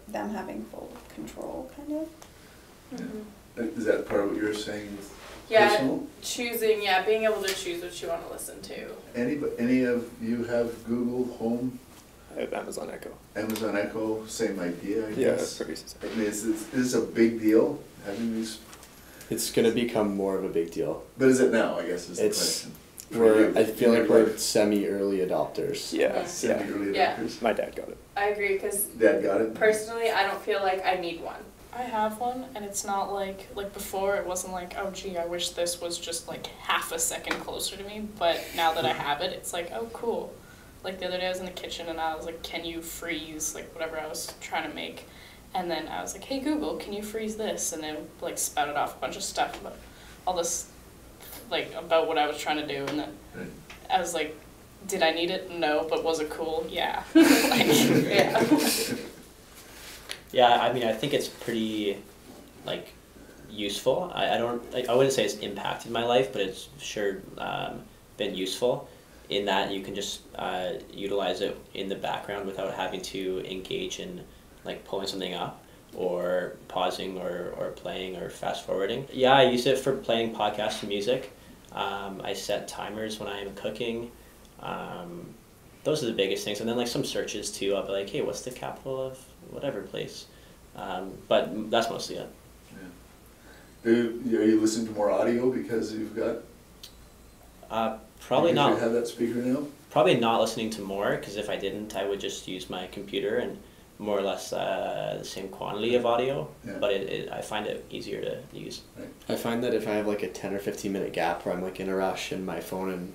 [SPEAKER 8] Them having full control, kind of.
[SPEAKER 11] Is that part of what you're saying?
[SPEAKER 6] Personal? Being able to choose what you want to listen to.
[SPEAKER 11] Any of you have Google Home?
[SPEAKER 12] I have Amazon Echo.
[SPEAKER 11] Amazon Echo, same idea, I guess.
[SPEAKER 12] Yeah, it's pretty simple.
[SPEAKER 11] I mean, is this a big deal, having these?
[SPEAKER 9] It's going to become more of a big deal.
[SPEAKER 11] But is it now, I guess, is the question.
[SPEAKER 9] I feel like we're semi-early adopters.
[SPEAKER 12] Yeah.
[SPEAKER 11] Semi-early
[SPEAKER 6] Yeah.
[SPEAKER 11] adopters.
[SPEAKER 12] My dad got it.
[SPEAKER 6] I agree, because
[SPEAKER 11] Dad got it?
[SPEAKER 6] personally, I don't feel like I need one.
[SPEAKER 5] I have one, and it's not like before it wasn't like, oh gee, I wish this was just like half a second closer to me, but now that I have it, it's like, oh cool. Like the other day I was in the kitchen and I was like, can you freeze like whatever I was trying to make? And then I was like, hey Google, can you freeze this? And then like spouted off a bunch of stuff about all this, like about what I was trying to do, and then I was like, did I need it? No, but was it cool? Yeah. Like, yeah.
[SPEAKER 10] Yeah, I mean, I think it's pretty, like, useful. I wouldn't say it's impacted my life, but it's sure been useful in that you can just utilize it in the background without having to engage in, like, pulling something up or pausing or playing or fast forwarding. Yeah, I use it for playing podcasts and music. I set timers when I am cooking. Those are the biggest things. And then, like, some searches, too. I'll be like, hey, what's the capital of whatever place? But that's mostly it.
[SPEAKER 11] Yeah. Are you listening to more audio because you've got...
[SPEAKER 10] Probably not.
[SPEAKER 11] You have that speaker now?
[SPEAKER 10] Probably not listening to more, because if I didn't, I would just use my computer and more or less the same quantity of audio. Yeah. But I find it easier to use.
[SPEAKER 9] Right. I find that if I have like a 10 or 15 minute gap where I'm like in a rush and my phone and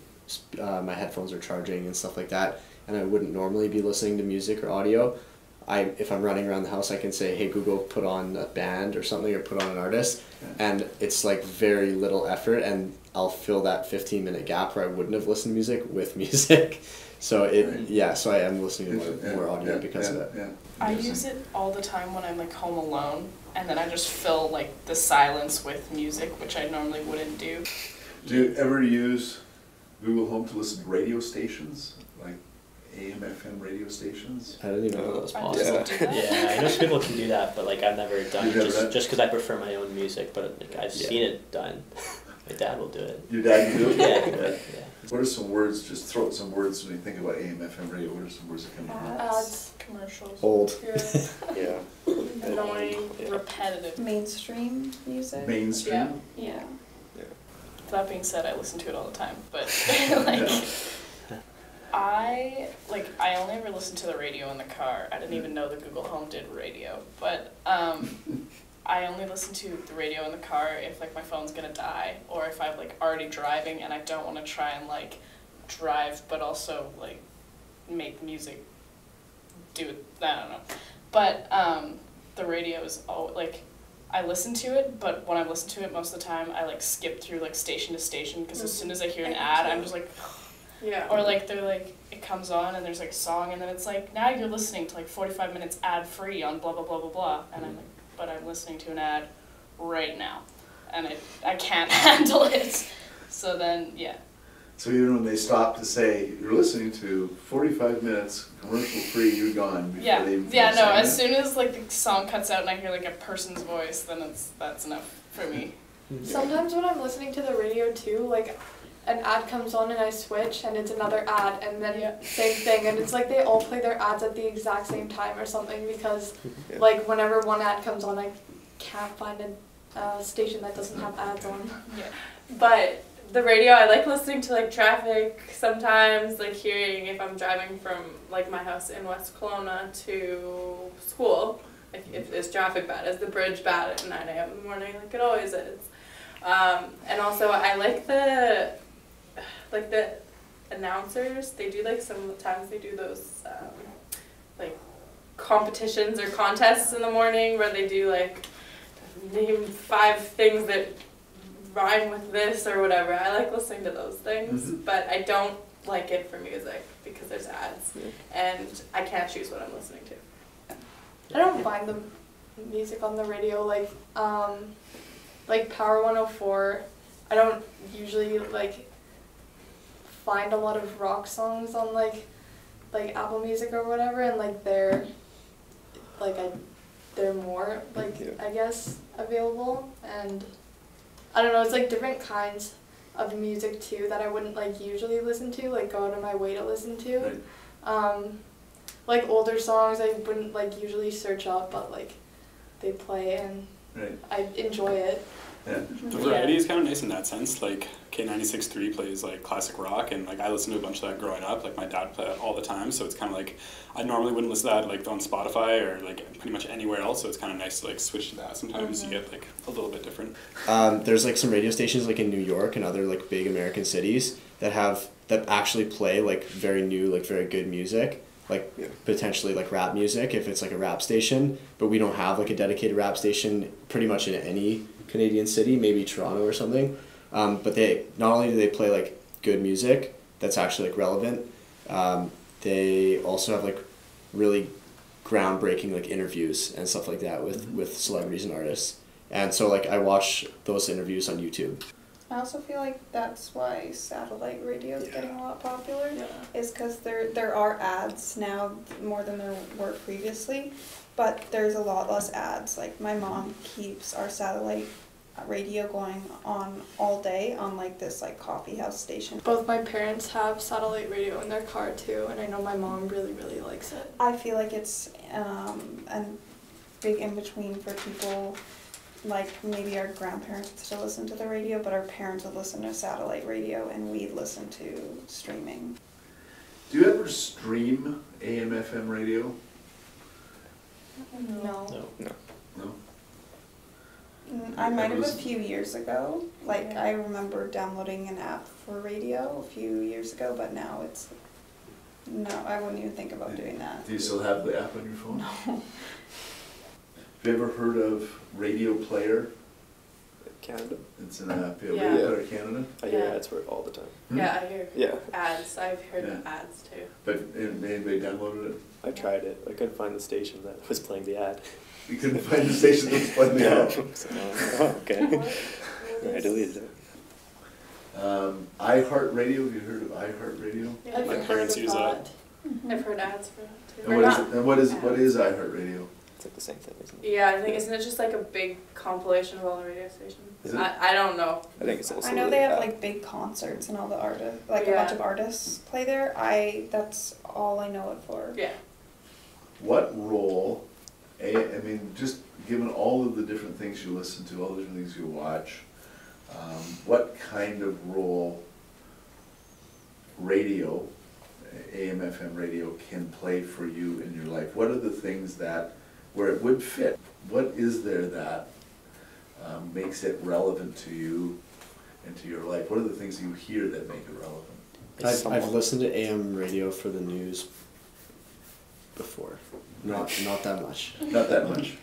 [SPEAKER 9] my headphones are charging and stuff like that, and I wouldn't normally be listening to music or audio, if I'm running around the house, I can say, hey Google, put on a band or something, or put on an artist, and it's like very little effort, and I'll fill that 15-minute gap where I wouldn't have listened to music with music. So so I am listening to more audio because of it.
[SPEAKER 11] Yeah.
[SPEAKER 5] I use it all the time when I'm like home alone, and then I just fill like the silence with music, which I normally wouldn't do.
[SPEAKER 11] Do you ever use Google Home to listen to radio stations, like AM, FM radio stations?
[SPEAKER 9] I didn't even know that was possible.
[SPEAKER 10] Yeah, I know some people can do that, but like I've never done it just because I prefer my own music, but like, I've seen it done. My dad will do it.
[SPEAKER 11] Your dad can do it?
[SPEAKER 10] Yeah.
[SPEAKER 11] What are some words, just throw out some words when you think about AM, FM radio, what are some words that come to mind?
[SPEAKER 5] Ads, commercials.
[SPEAKER 9] Old.
[SPEAKER 12] Yeah.
[SPEAKER 5] Annoying, repetitive.
[SPEAKER 8] Mainstream music.
[SPEAKER 11] Mainstream?
[SPEAKER 8] Yeah.
[SPEAKER 5] That being said, I listen to it all the time, but like, I only ever listened to the radio in the car. I didn't even know that Google Home did radio, but I only listen to the radio in the car if like my phone's gonna die, or if I'm like already driving and I don't want to try and like drive, but also like make the music do it. I don't know, but the radio is like. I listen to it, but when I listen to it, most of the time I like skip through like station to station, because as soon as I hear an ad, I'm just like,
[SPEAKER 6] yeah.
[SPEAKER 5] Or like they're like, it comes on and there's like a song, and then it's like, now you're listening to like 45 minutes ad free on blah blah blah blah blah, and I'm like, but I'm listening to an ad right now, and I can't handle it. So then
[SPEAKER 11] So even when they stop to say, you're listening to 45 minutes, commercial free, you're gone before they even finish saying
[SPEAKER 5] as
[SPEAKER 11] that?
[SPEAKER 5] soon as like the song cuts out and I hear like a person's voice, then that's enough for me.
[SPEAKER 7] Sometimes when I'm listening to the radio too, like an ad comes on and I switch and it's another ad, and then same thing, and it's like they all play their ads at the exact same time or something, because like whenever one ad comes on, I can't find a station that doesn't have ads on.
[SPEAKER 5] Yeah.
[SPEAKER 6] But the radio, I like listening to like traffic sometimes, like hearing if I'm driving from like my house in West Kelowna to school, like if is traffic bad, is the bridge bad at 9 a.m. in the morning, like it always is. And also I like the announcers, they do like sometimes they do those like competitions or contests in the morning where they do like name 5 things that rhyme with this or whatever. I like listening to those things, but I don't like it for music because there's ads, and I can't choose what I'm listening to.
[SPEAKER 7] I don't find the music on the radio like Power 104. I don't usually like find a lot of rock songs on like Apple Music or whatever, and like they're more like I guess available, and I don't know, it's like different kinds of music too that I wouldn't like usually listen to, like go out of my way to listen to.
[SPEAKER 11] Right.
[SPEAKER 7] Like older songs I wouldn't like usually search up, but like they play and I enjoy it.
[SPEAKER 11] Yeah.
[SPEAKER 4] The variety is kind of nice in that sense. Like K96.3 plays like classic rock, and like I listened to a bunch of that growing up. Like my dad played it all the time, so it's kind of like I normally wouldn't listen to that like on Spotify or like pretty much anywhere else. So it's kind of nice to like switch to that. Sometimes you get like a little bit different.
[SPEAKER 9] There's like some radio stations like in New York and other like big American cities that actually play like very new, like very good music. Like potentially like rap music if it's like a rap station, but we don't have like a dedicated rap station pretty much in any Canadian city, maybe Toronto or something. But they not only do they play like good music that's actually like relevant, they also have like really groundbreaking like interviews and stuff like that with celebrities and artists. And so like I watch those interviews on YouTube.
[SPEAKER 8] I also feel like that's why satellite radio is getting a lot popular, is because there are ads now more than there were previously, but there's a lot less ads. Like my mom keeps our satellite radio going on all day on like this like coffee house station.
[SPEAKER 7] Both my parents have satellite radio in their car too, and I know my mom really, really likes it.
[SPEAKER 8] I feel like it's a big in-between for people. Like maybe our grandparents would still listen to the radio, but our parents would listen to satellite radio and we'd listen to streaming.
[SPEAKER 11] Do you ever stream AM, FM radio?
[SPEAKER 7] No.
[SPEAKER 11] No?
[SPEAKER 8] I might have a few years ago. Like I remember downloading an app for radio a few years ago, but now it's, no, I wouldn't even think about doing that.
[SPEAKER 11] Do you still have the app on your phone?
[SPEAKER 8] No.
[SPEAKER 11] Have you ever heard of Radio Player?
[SPEAKER 12] Canada.
[SPEAKER 11] It's an app,
[SPEAKER 6] Yeah.
[SPEAKER 11] Radio Player Canada.
[SPEAKER 12] I hear ads for it all the time.
[SPEAKER 6] Yeah, I hear
[SPEAKER 12] Yeah.
[SPEAKER 6] ads. I've heard of ads too.
[SPEAKER 11] But anybody downloaded it?
[SPEAKER 12] I tried it. I couldn't find the station that was playing the ad.
[SPEAKER 11] You couldn't find the station that was playing the ad?
[SPEAKER 12] So, okay. I deleted it.
[SPEAKER 11] iHeartRadio, have you heard of iHeartRadio?
[SPEAKER 6] Yeah,
[SPEAKER 7] I've
[SPEAKER 4] My
[SPEAKER 7] heard
[SPEAKER 4] parents
[SPEAKER 7] of
[SPEAKER 4] use
[SPEAKER 7] that.
[SPEAKER 6] I've heard ads for that too.
[SPEAKER 11] And what is iHeartRadio?
[SPEAKER 12] It's like the same thing, isn't it?
[SPEAKER 6] Yeah, I think isn't it just like a big compilation of all the radio stations?
[SPEAKER 11] Is it?
[SPEAKER 6] I don't know.
[SPEAKER 12] I think it's also.
[SPEAKER 8] I know they have like big concerts and all the artists, like a bunch of artists play there. That's all I know it for.
[SPEAKER 6] Yeah.
[SPEAKER 11] What role, I mean, just given all of the different things you listen to, all the different things you watch, what kind of role radio, AM, FM radio can play for you in your life? What are the things where it would fit? What is there that makes it relevant to you and to your life? What are the things you hear that make it relevant?
[SPEAKER 9] I've listened to AM radio for the news before. Not that much.
[SPEAKER 11] Not that much.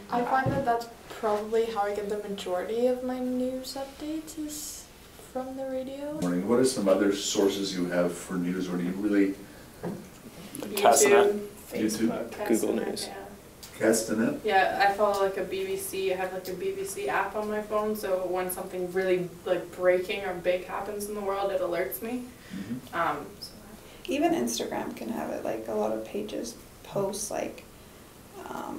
[SPEAKER 7] I find that that's probably how I get the majority of my news updates is from the radio.
[SPEAKER 11] What are some other sources you have for news, or do you really?
[SPEAKER 4] Castanet.
[SPEAKER 11] YouTube?
[SPEAKER 12] Google News.
[SPEAKER 11] Castanet?
[SPEAKER 6] Yeah, I follow like a BBC. I have like a BBC app on my phone, so when something really like breaking or big happens in the world, it alerts me.
[SPEAKER 8] Even Instagram can have it. Like a lot of pages post like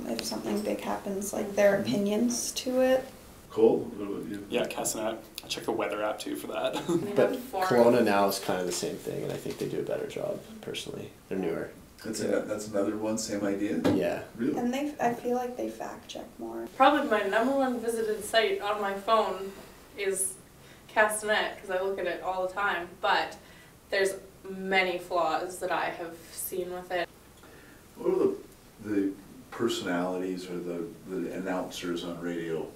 [SPEAKER 8] if something big happens, like their opinions to it.
[SPEAKER 11] Cole, what about you?
[SPEAKER 4] Yeah, Castanet. I check the weather app too for that.
[SPEAKER 9] But Kelowna now is kind of the same thing, and I think they do a better job, personally. They're newer.
[SPEAKER 11] That's another one, same idea?
[SPEAKER 9] Yeah.
[SPEAKER 11] Really?
[SPEAKER 8] And I feel like they fact check more.
[SPEAKER 6] Probably my number one visited site on my phone is Castanet because I look at it all the time, but there's many flaws that I have seen with it.
[SPEAKER 11] What are the personalities or the announcers on radio?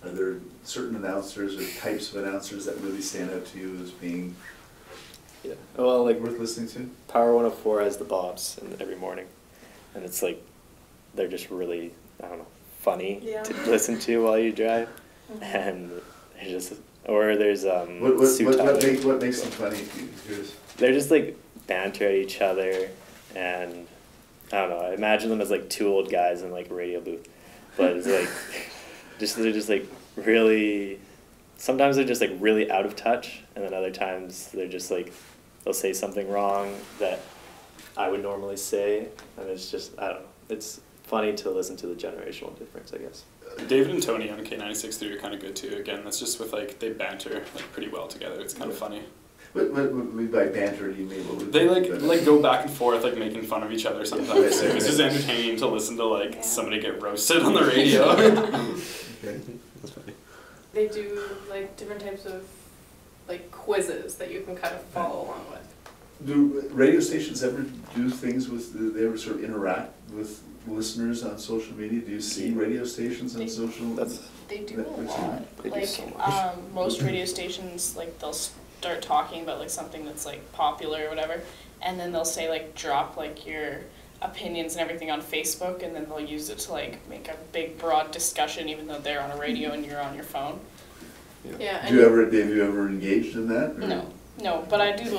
[SPEAKER 11] Are there certain announcers or types of announcers that really stand out to you as being
[SPEAKER 12] well, like
[SPEAKER 11] worth listening to?
[SPEAKER 12] Power 104 has the Bobs every morning, and it's like they're just really, I don't know, funny to listen to while you drive, and they're just, or there's
[SPEAKER 11] what makes them funny?
[SPEAKER 12] They're just like banter at each other, and I don't know. I imagine them as like two old guys in like a radio booth, but it's like they're just like really. Sometimes they're just like really out of touch, and then other times they're just like they'll say something wrong that I would normally say, and it's just I don't know. It's funny to listen to the generational difference, I guess.
[SPEAKER 4] David and Tony on K96.3 are kind of good too. Again, that's just with like they banter like pretty well together. It's kind of funny.
[SPEAKER 11] What by banter do you mean?
[SPEAKER 4] They like go back and forth, like making fun of each other sometimes. So it's just entertaining to listen to like somebody get roasted on the radio.
[SPEAKER 9] Okay, that's funny.
[SPEAKER 6] They do like different types of like quizzes that you can kind of follow along with.
[SPEAKER 11] Do radio stations ever do things with, do they ever sort of interact with listeners on social media? Do you see radio stations on social?
[SPEAKER 5] They do a lot.
[SPEAKER 12] They do
[SPEAKER 5] Like
[SPEAKER 12] so much.
[SPEAKER 5] most radio stations, like they'll start talking about like something that's like popular or whatever, and then they'll say like drop like your opinions and everything on Facebook, and then they'll use it to like make a big broad discussion, even though they're on a radio and you're on your phone.
[SPEAKER 6] Yeah.
[SPEAKER 11] Have you ever engaged in that? Or?
[SPEAKER 5] No, but I do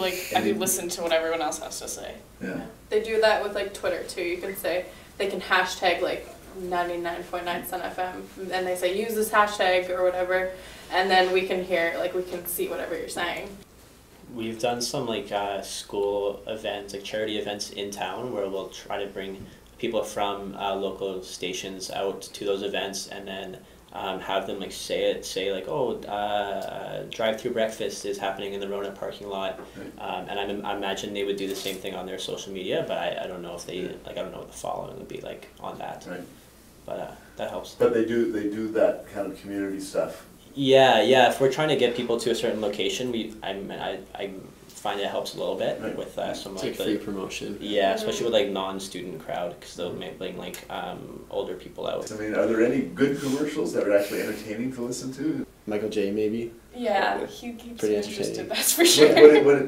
[SPEAKER 5] listen to what everyone else has to say.
[SPEAKER 11] Yeah.
[SPEAKER 6] They do that with like Twitter too. You can say, they can hashtag like 99.9 Sun FM, and they say use this hashtag or whatever, and then we can hear, like we can see whatever you're saying.
[SPEAKER 10] We've done some like school events, like charity events in town, where we'll try to bring people from local stations out to those events, and then have them like say like, oh, drive-through breakfast is happening in the Rona parking lot, and I imagine they would do the same thing on their social media, but I don't know if they I don't know what the following would be like on that.
[SPEAKER 11] Right.
[SPEAKER 10] But that helps.
[SPEAKER 11] But they do that kind of community stuff.
[SPEAKER 10] Yeah. If we're trying to get people to a certain location, I find it helps a little bit with some
[SPEAKER 13] it's like free promotion.
[SPEAKER 10] Yeah, especially with like non-student crowd, because they'll bring like older people out.
[SPEAKER 11] I mean, are there any good commercials that are actually entertaining to listen to?
[SPEAKER 13] Michael J. maybe.
[SPEAKER 5] Yeah, he keeps
[SPEAKER 13] Pretty
[SPEAKER 5] me interested.
[SPEAKER 13] entertaining.
[SPEAKER 5] That's for sure.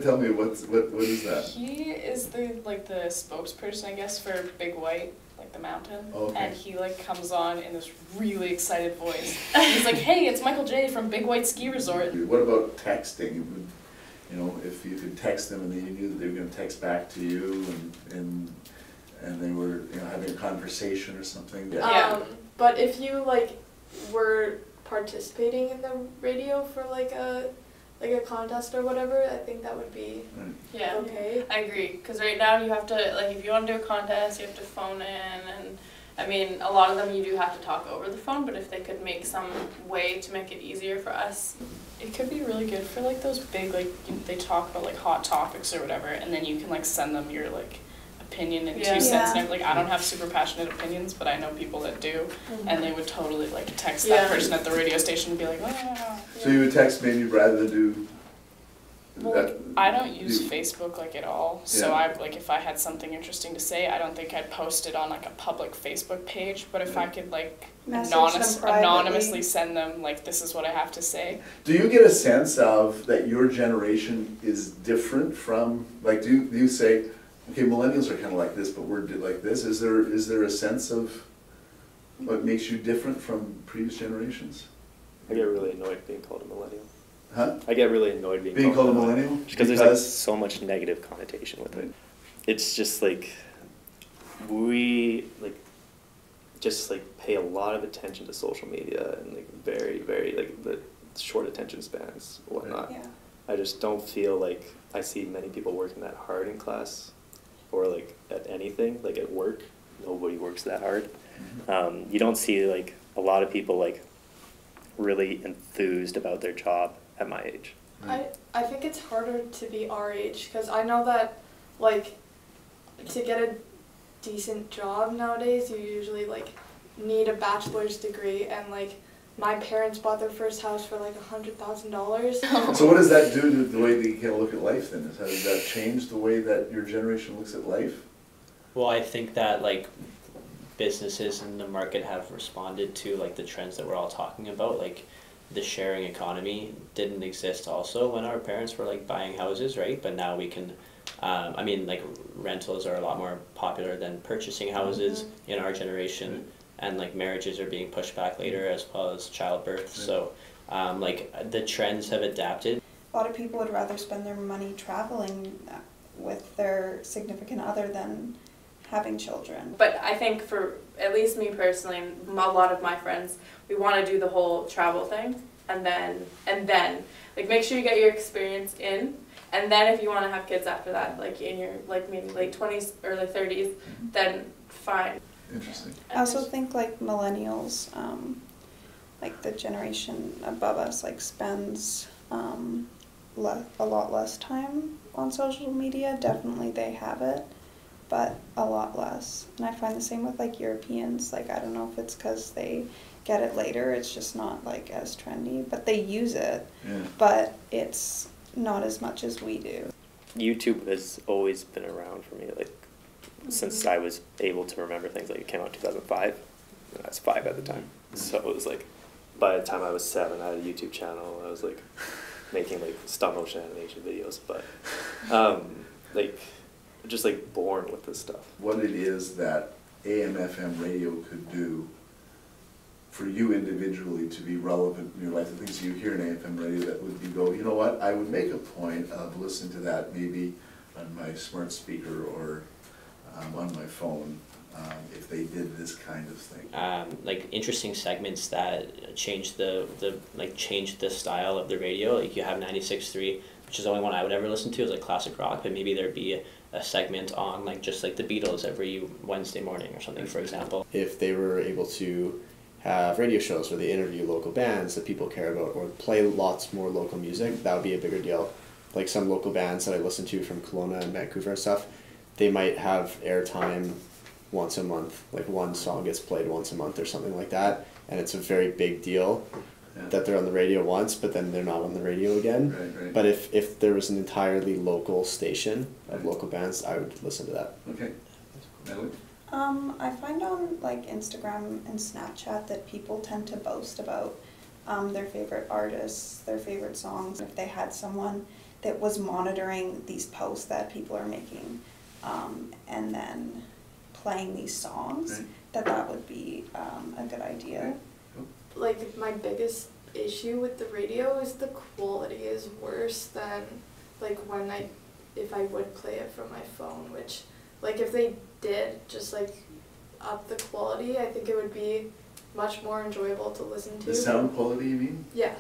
[SPEAKER 11] Tell me what is that?
[SPEAKER 5] He is the spokesperson, I guess, for Big White, like the mountain.
[SPEAKER 11] Okay.
[SPEAKER 5] And he like comes on in this really excited voice. He's like, "Hey, it's Michael J from Big White Ski Resort."
[SPEAKER 11] What about texting? You know, if you could text them and then you knew that they were going to text back to you, and they were having a conversation or something.
[SPEAKER 5] Yeah.
[SPEAKER 6] But if you like were participating in the radio for like a contest or whatever, I think that would be okay.
[SPEAKER 5] I agree, because right now you have to, like, if you want to do a contest, you have to phone in, and
[SPEAKER 6] I mean, a lot of them you do have to talk over the phone, but if they could make some way to make it easier for us.
[SPEAKER 5] It could be really good for like those big, like they talk about like hot topics or whatever, and then you can like send them your like opinion and 2 cents and everything. Like I don't have super passionate opinions, but I know people that do, and they would totally like text that person at the radio station and be like, oh.
[SPEAKER 11] So you would text maybe rather than do.
[SPEAKER 5] Well, like, I don't use Facebook like at all, so I like if I had something interesting to say, I don't think I'd post it on like a public Facebook page, but if I could like anonymously send them like this is what I have to say.
[SPEAKER 11] Do you get a sense of that your generation is different from, like, do you say, okay, millennials are kind of like this, but we're like this? Is there a sense of what makes you different from previous generations?
[SPEAKER 12] I get really annoyed being called a millennial.
[SPEAKER 11] Huh?
[SPEAKER 12] I get really annoyed being
[SPEAKER 11] called a millennial?
[SPEAKER 12] Because there's like so much negative connotation with it. It's just like we just pay a lot of attention to social media and like very, very like the short attention spans and whatnot.
[SPEAKER 8] Yeah.
[SPEAKER 12] I just don't feel like I see many people working that hard in class or like at anything, like at work. Nobody works that hard. You don't see like a lot of people like really enthused about their job at my age.
[SPEAKER 7] I think it's harder to be our age, because I know that like to get a decent job nowadays you usually like need a bachelor's degree, and like my parents bought their first house for like $100,000.
[SPEAKER 11] So what does that do to the way that you kind of look at life then? How does that change the way that your generation looks at life?
[SPEAKER 10] Well, I think that like businesses in the market have responded to like the trends that we're all talking about, like the sharing economy didn't exist also when our parents were like buying houses, right? But now we can, I mean, like rentals are a lot more popular than purchasing houses in our generation, and like marriages are being pushed back later as well as childbirth. So like the trends have adapted.
[SPEAKER 8] A lot of people would rather spend their money traveling with their significant other than having children.
[SPEAKER 6] But I think for at least me personally and a lot of my friends, we want to do the whole travel thing, and then like make sure you get your experience in, and then if you want to have kids after that, like in your like maybe late 20s, early 30s, then fine.
[SPEAKER 11] Interesting.
[SPEAKER 8] I also think like millennials, like the generation above us, like spends a lot less time on social media. Definitely they have it, but a lot less. And I find the same with like Europeans. Like I don't know if it's because they get it later. It's just not like as trendy, but they use it.
[SPEAKER 11] Yeah.
[SPEAKER 8] But it's not as much as we do.
[SPEAKER 12] YouTube has always been around for me, like since I was able to remember things. Like it came out in 2005, and I was 5 at the time. So it was like, by the time I was 7, I had a YouTube channel. I was like making like stop motion animation videos, but like just like born with this stuff.
[SPEAKER 11] What it is that AM/FM radio could do for you individually to be relevant in your life, the things you hear in AM/FM radio that would be go, you know what, I would make a point of listening to that maybe on my smart speaker or on my phone if they did this kind of thing.
[SPEAKER 10] Like interesting segments that change the style of the radio. Like you have 96.3, which is the only one I would ever listen to, is like classic rock, but maybe there'd be a segment on like just like the Beatles every Wednesday morning or something, for example.
[SPEAKER 9] If they were able to have radio shows where they interview local bands that people care about or play lots more local music, that would be a bigger deal. Like some local bands that I listen to from Kelowna and Vancouver and stuff, they might have airtime once a month, like one song gets played once a month or something like that, and it's a very big deal that they're on the radio once, but then they're not on the radio again.
[SPEAKER 11] Right.
[SPEAKER 9] But if there was an entirely local station of local bands, I would listen to that.
[SPEAKER 11] Okay. Natalie?
[SPEAKER 8] I find on like Instagram and Snapchat that people tend to boast about their favorite artists, their favorite songs. If they had someone that was monitoring these posts that people are making and then playing these songs, that would be a good idea.
[SPEAKER 7] Like my biggest issue with the radio is the quality is worse than like if I would play it from my phone, which like if they did just like up the quality, I think it would be much more enjoyable to listen to.
[SPEAKER 11] The sound quality, you mean?
[SPEAKER 7] Yeah.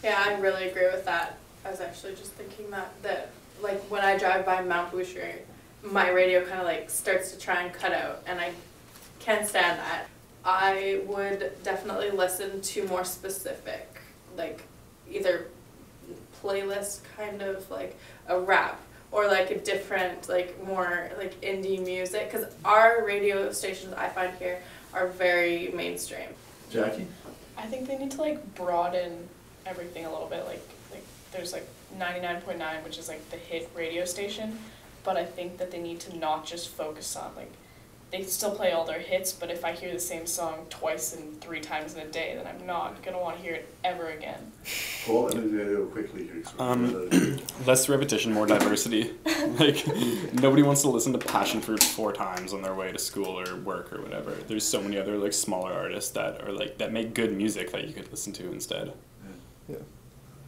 [SPEAKER 6] Yeah, I really agree with that. I was actually just thinking that like when I drive by Mount Boucherie, my radio kind of like starts to try and cut out, and I can't stand that. I would definitely listen to more specific, like either playlist kind of like a rap or like a different, like more like indie music, because our radio stations I find here are very mainstream.
[SPEAKER 11] Jackie?
[SPEAKER 5] I think they need to like broaden everything a little bit. Like there's like 99.9, which is like the hit radio station, but I think that they need to not just focus on like, they still play all their hits, but if I hear the same song twice and 3 times in a day, then I'm not going to want to hear it ever again.
[SPEAKER 11] Paul, I'm going to go quickly here.
[SPEAKER 4] Less repetition, more diversity. Like, nobody wants to listen to Passion Fruit 4 times on their way to school or work or whatever. There's so many other like smaller artists that are like that make good music that you could listen to instead.
[SPEAKER 12] Yeah.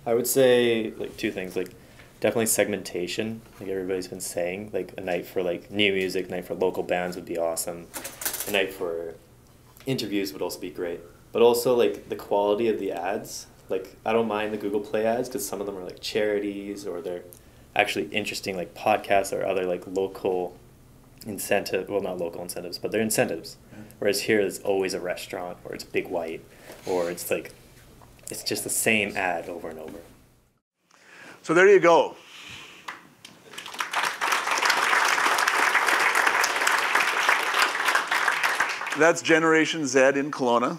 [SPEAKER 12] I would say like 2 things, like definitely segmentation, like everybody's been saying, like a night for like new music, a night for local bands would be awesome. A night for interviews would also be great. But also like the quality of the ads, like I don't mind the Google Play ads because some of them are like charities or they're actually interesting like podcasts or other like local incentive, well not local incentives, but they're incentives. Yeah. Whereas here it's always a restaurant or it's Big White or it's like, it's just the same ad over and over.
[SPEAKER 2] So there you go. That's Generation Z in Kelowna.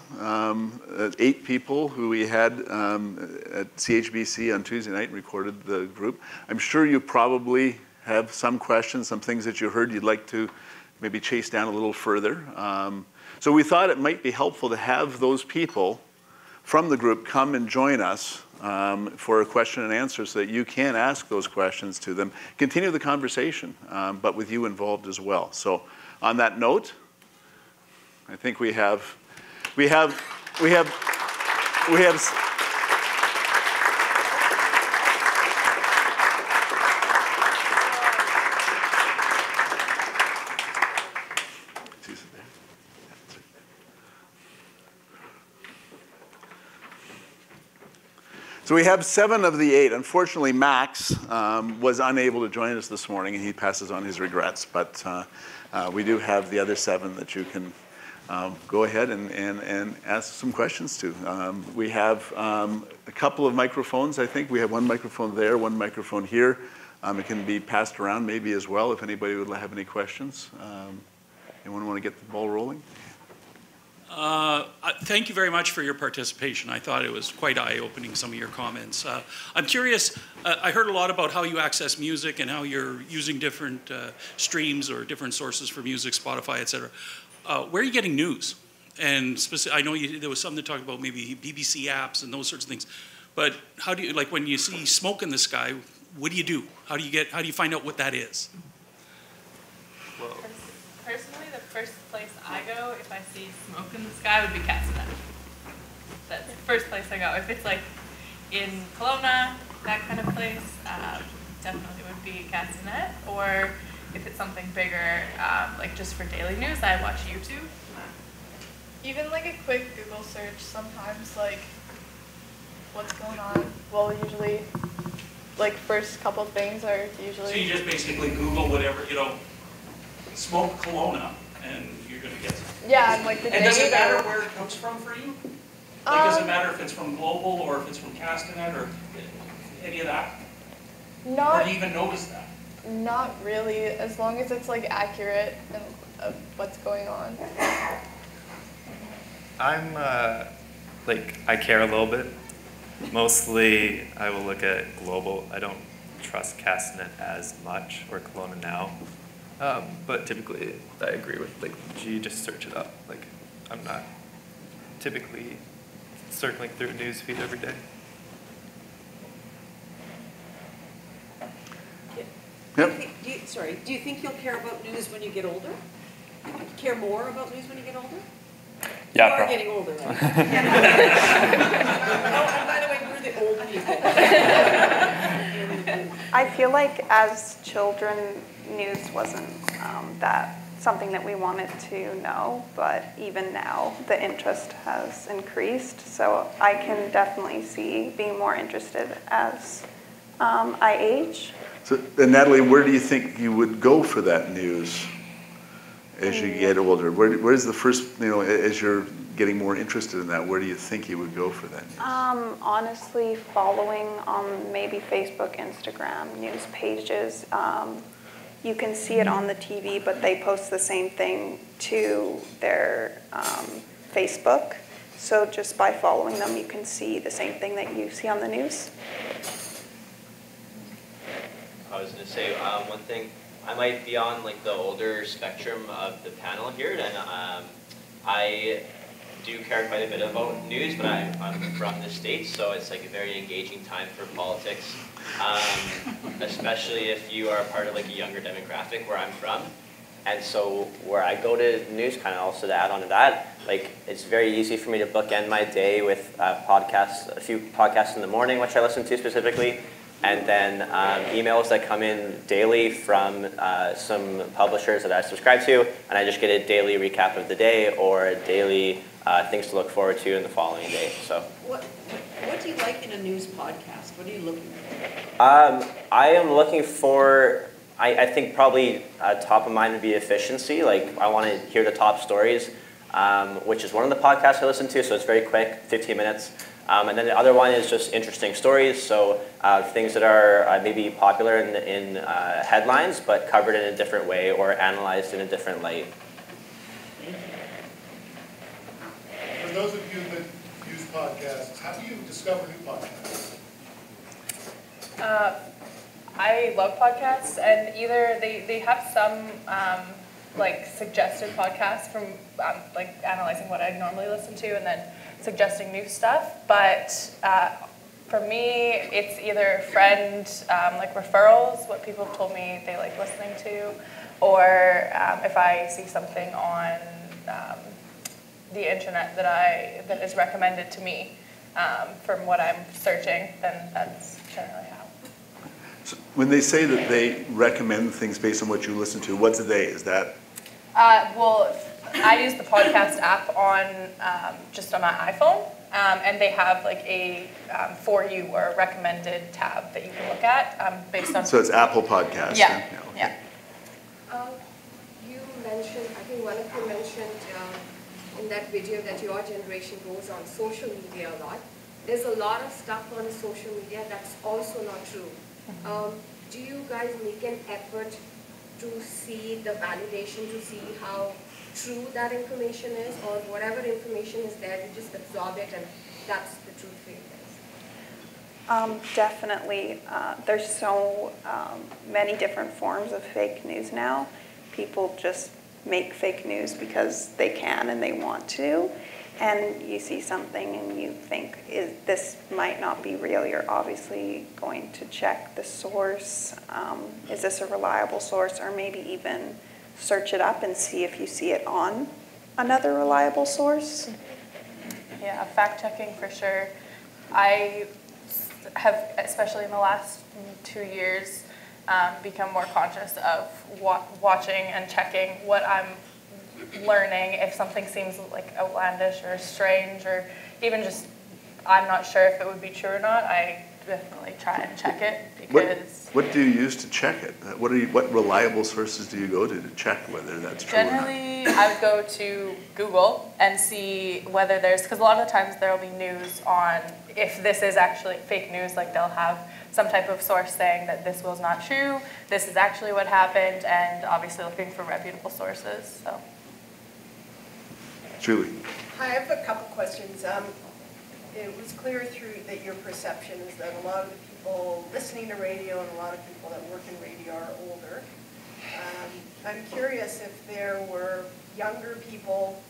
[SPEAKER 2] 8 people who we had at CHBC on Tuesday night and recorded the group. I'm sure you probably have some questions, some things that you heard you'd like to maybe chase down a little further. So we thought it might be helpful to have those people from the group come and join us for a question and answer so that you can ask those questions to them. Continue the conversation, but with you involved as well. So on that note, I think we have So we have 7 of the 8. Unfortunately, Max was unable to join us this morning, and he passes on his regrets. But we do have the other 7 that you can go ahead and ask some questions to. We have a couple of microphones, I think. We have 1 microphone there, 1 microphone here. It can be passed around maybe as well if anybody would have any questions. Anyone want to get the ball rolling?
[SPEAKER 14] Thank you very much for your participation. I thought it was quite eye-opening, some of your comments. I'm curious, I heard a lot about how you access music and how you're using different streams or different sources for music, Spotify, etc. Where are you getting news? And I know there was something to talk about maybe BBC apps and those sorts of things. But how do you, like when you see smoke in the sky, what do you do? How do you find out what that is?
[SPEAKER 6] Well, personally, the first place I go if I see smoke in the sky would be Castanet. That's the first place I go. If it's like in Kelowna, that kind of place, definitely would be Castanet. Or if it's something bigger, like just for daily news, I watch YouTube.
[SPEAKER 7] Even like a quick Google search sometimes, like what's going on, well usually like first couple things are usually...
[SPEAKER 14] So you just basically Google whatever, smoke Kelowna, and you're going to get something.
[SPEAKER 7] Yeah, and like the
[SPEAKER 14] And does it matter where it comes from for you? Like, does it matter if it's from Global or if it's from Castanet or any of that? Or do you even notice that?
[SPEAKER 7] Not really, as long as it's like accurate and of what's going on.
[SPEAKER 12] I'm I care a little bit. Mostly I will look at Global. I don't trust Castanet as much, or Kelowna Now. But typically I agree with G, just search it up. I'm not typically circling through a news feed every day.
[SPEAKER 2] Yep.
[SPEAKER 15] Do you think you'll care about news when you get older? Care more about news when you get older?
[SPEAKER 12] Yeah,
[SPEAKER 15] you are getting older, right? Oh, and by the way, we're the old people.
[SPEAKER 8] I feel like as children, news wasn't that something that we wanted to know, but even now the interest has increased. So I can definitely see being more interested as I age.
[SPEAKER 2] So, and Natalie, where do you think you would go for that news as you get older? Where's the first, as you're getting more interested in that, where do you think you would go for that news?
[SPEAKER 8] Honestly, following on maybe Facebook, Instagram, news pages. You can see it on the TV, but they post the same thing to their Facebook. So just by following them, you can see the same thing that you see on the news.
[SPEAKER 10] I was going to say one thing. I might be on the older spectrum of the panel here, and I do care quite a bit about news, but I'm from the States, so it's a very engaging time for politics, especially if you are part of a younger demographic where I'm from. And so where I go to news, kind of also to add on to that, it's very easy for me to bookend my day with podcasts, a few podcasts in the morning, which I listen to specifically, and then emails that come in daily from some publishers that I subscribe to, and I just get a daily recap of the day or a daily things to look forward to in the following day. So,
[SPEAKER 15] what do you like in a news podcast? What are you looking for?
[SPEAKER 10] I am looking for, I think probably top of mind would be efficiency. I want to hear the top stories, which is one of the podcasts I listen to, so it's very quick, 15 minutes. And then the other one is just interesting stories, so things that are maybe popular in headlines, but covered in a different way or analyzed in a different light.
[SPEAKER 16] For those of you that use podcasts, how do you discover new podcasts?
[SPEAKER 5] I love podcasts, and either they have some suggested podcasts from analyzing what I normally listen to, and then suggesting new stuff. But for me, it's either friend referrals, what people have told me they like listening to, or if I see something on the internet that is recommended to me from what I'm searching, then that's generally how.
[SPEAKER 2] So when they say that they recommend things based on what you listen to, what's they? Is that?
[SPEAKER 5] Well, I use the podcast app on just on my iPhone, and they have a for you or recommended tab that you can look at based on.
[SPEAKER 2] So it's Apple Podcasts.
[SPEAKER 5] Yeah.
[SPEAKER 2] Okay.
[SPEAKER 17] You mentioned, I think one of you mentioned in that video that your generation goes on social media a lot. There's a lot of stuff on social media that's also not true. Do you guys make an effort to see the validation, to see how true that information is, or whatever information is there, you just absorb it and that's the truth for you guys?
[SPEAKER 8] Definitely. There's so many different forms of fake news now. People just make fake news because they can and they want to. And you see something and you think, this might not be real. You're obviously going to check the source. Is this a reliable source? Or maybe even search it up and see if you see it on another reliable source.
[SPEAKER 6] Yeah, fact checking for sure. I have, especially in the last 2 years, become more conscious of watching and checking what I'm learning. If something seems like outlandish or strange, or even just I'm not sure if it would be true or not, I definitely try and check it, because
[SPEAKER 2] What do you use to check it? What reliable sources do you go to check whether that's true
[SPEAKER 6] generally I would go to Google and see whether there's, because a lot of the times there will be news on if this is actually fake news, like they'll have some type of source saying that this was not true, this is actually what happened, and obviously looking for reputable sources. So.
[SPEAKER 2] Julie.
[SPEAKER 18] Hi, I have a couple questions. It was clear through that your perception is that a lot of the people listening to radio and a lot of people that work in radio are older. I'm curious if there were younger people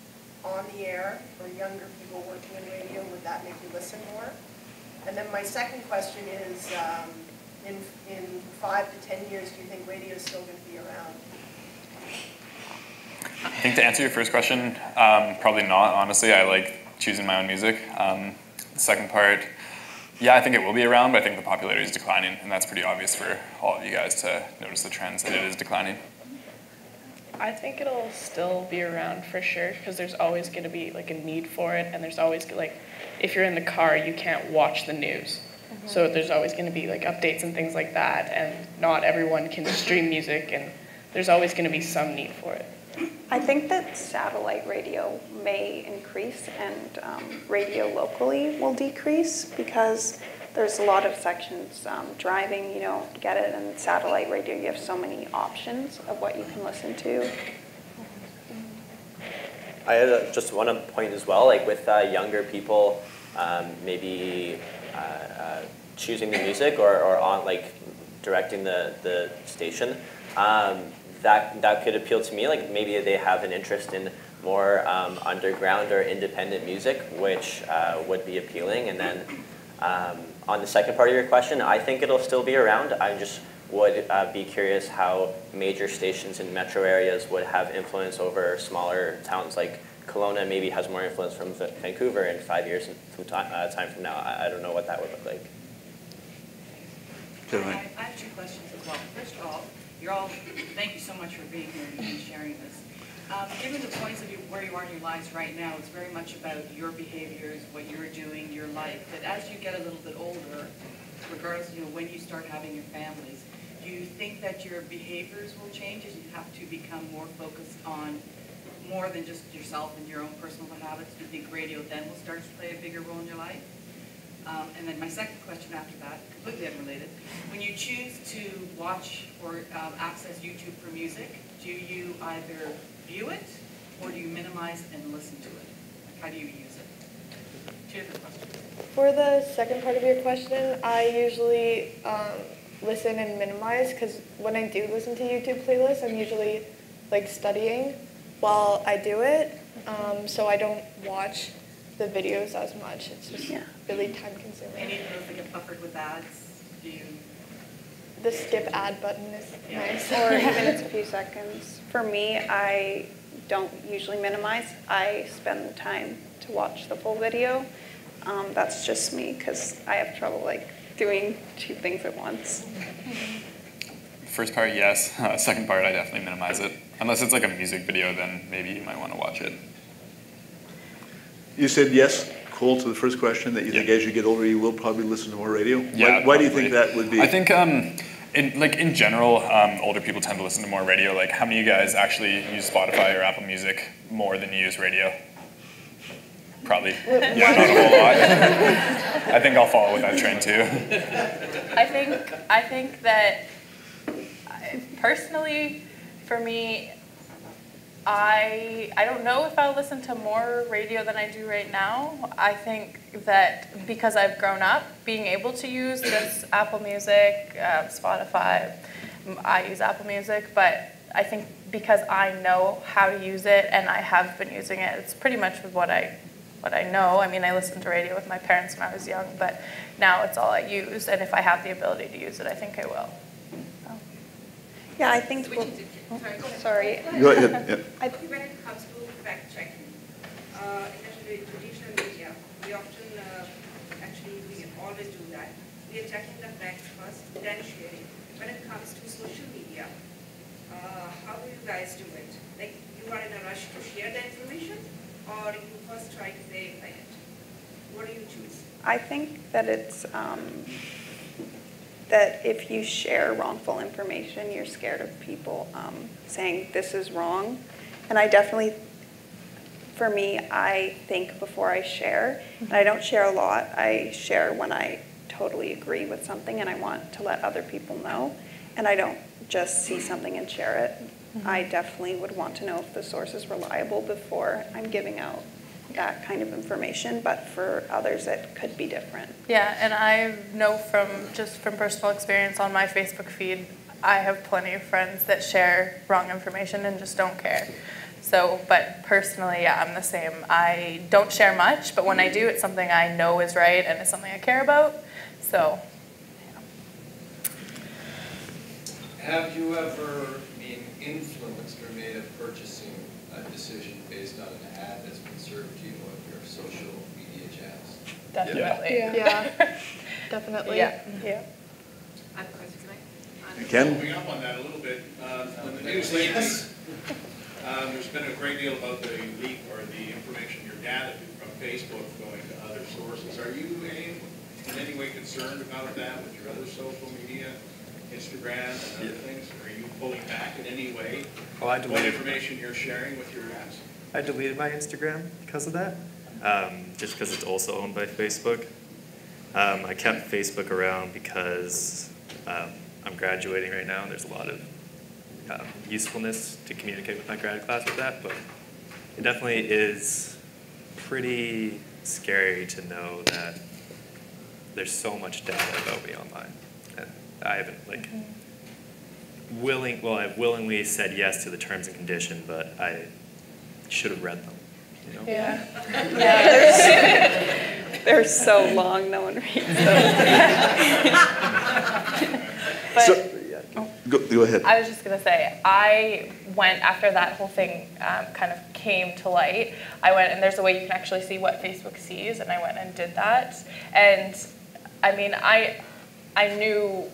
[SPEAKER 18] on the air or younger people working in radio, would that make you listen more? And then my second question is, in 5 to 10 years, do you think radio is still going to be around?
[SPEAKER 19] I think to answer your first question, probably not, honestly. I like choosing my own music. The second part, yeah, I think it will be around, but I think the popularity is declining, and that's pretty obvious for all of you guys to notice the trends that it is declining.
[SPEAKER 5] I think it'll still be around for sure, because there's always going to be like a need for it, and there's always like, if you're in the car, you can't watch the news. So there's always going to be like updates and things like that, and not everyone can stream music, and there's always going to be some need for it.
[SPEAKER 8] I think that satellite radio may increase and radio locally will decrease, because there's a lot of sections driving, you know, get it, and satellite radio, you have so many options of what you can listen to.
[SPEAKER 10] I had just one point as well, like with younger people, maybe choosing the music or on like directing the station. That could appeal to me, like maybe they have an interest in more underground or independent music, which would be appealing. And then on the second part of your question, I think it'll still be around. I just would be curious how major stations in metro areas would have influence over smaller towns. Like Kelowna maybe has more influence from Vancouver in 5 years from time from now. I don't know what that would look like.
[SPEAKER 20] I have 2 questions as well. First of all, thank you so much for being here and sharing this. Given the points of where you are in your lives right now, it's very much about your behaviors, what you're doing, your life. But as you get a little bit older, regardless of when you start having your families, do you think that your behaviors will change as you have to become more focused on more than just yourself and your own personal habits? Do you think radio then will start to play a bigger role in your life? And then my second question after that, completely unrelated. When you choose to watch or access YouTube for music, do you either view it or do you minimize and listen to it? Like, how do you use it? 2 different questions.
[SPEAKER 7] For the second part of your question, I usually listen and minimize, because when I do listen to YouTube playlists, I'm usually like studying while I do it, so I don't watch the videos as much. It's just really time consuming.
[SPEAKER 20] Any of those that get buffered with ads, do you?
[SPEAKER 7] The skip ad button is nice.
[SPEAKER 8] Or even it's a few seconds. For me, I don't usually minimize. I spend the time to watch the full video. That's just me, because I have trouble like doing 2 things at once.
[SPEAKER 19] First part, yes. Second part, I definitely minimize it. Unless it's like a music video, then maybe you might want to watch it.
[SPEAKER 2] You said yes, Cole, to the first question, that you think as you get older you will probably listen to more radio?
[SPEAKER 19] Yeah,
[SPEAKER 2] why do you think that would be?
[SPEAKER 19] I think in general, older people tend to listen to more radio. Like, how many of you guys actually use Spotify or Apple Music more than you use radio? Probably. Yeah, not a whole lot. I think I'll follow with that trend too.
[SPEAKER 6] I think that personally, for me, I don't know if I'll listen to more radio than I do right now. I think that because I've grown up being able to use just Apple Music, Spotify, I use Apple Music, but I think because I know how to use it and I have been using it, it's pretty much what I know. I mean, I listened to radio with my parents when I was young, but now it's all I use, and if I have the ability to use it, I think I will. So.
[SPEAKER 8] Yeah, I think. Sorry.
[SPEAKER 2] Go ahead. Yeah.
[SPEAKER 21] I think when it comes to fact checking, in the traditional media, we often we always do that. We are checking the facts first, then sharing. When it comes to social media, how do you guys do it? Like, you are in a rush to share the information, or you first try to verify it? What do you choose?
[SPEAKER 8] I think that it's that if you share wrongful information, you're scared of people saying this is wrong. And I definitely, for me, I think before I share. And I don't share a lot. I share when I totally agree with something and I want to let other people know. And I don't just see something and share it. I definitely would want to know if the source is reliable before I'm giving out that kind of information, but for others it could be different.
[SPEAKER 6] Yeah, and I know from personal experience on my Facebook feed, I have plenty of friends that share wrong information and just don't care. So, but personally, yeah, I'm the same. I don't share much, but when I do, it's something I know is right and it's something I care about. So,
[SPEAKER 22] yeah. Have you ever been influenced or made a purchasing decision based on an ad that's been served to you on your social media channels?
[SPEAKER 6] Definitely.
[SPEAKER 7] Yeah. Definitely.
[SPEAKER 6] Yeah. Yeah.
[SPEAKER 15] I have a question.
[SPEAKER 2] Ken?
[SPEAKER 16] Following up on that a little bit, in the news lately, there's been a great deal about the leak or the information your data from Facebook going to other sources. Are you in any way concerned about that with your other social media, Instagram and other things? Are you pulling back in any way what information you're sharing with your apps?
[SPEAKER 23] I deleted my Instagram because of that, just because it's also owned by Facebook. I kept Facebook around because I'm graduating right now, and there's a lot of usefulness to communicate with my grad class with that, but it definitely is pretty scary to know that there's so much data about me online. And I haven't, I've willingly said yes to the terms and conditions, but I should have read them. You know?
[SPEAKER 8] Yeah. Yeah. They're so long, no one reads them.
[SPEAKER 6] But
[SPEAKER 2] Go ahead.
[SPEAKER 6] I was just going to say, I went, after that whole thing kind of came to light, I went, and there's a way you can actually see what Facebook sees, and I went and did that. And I mean, I knew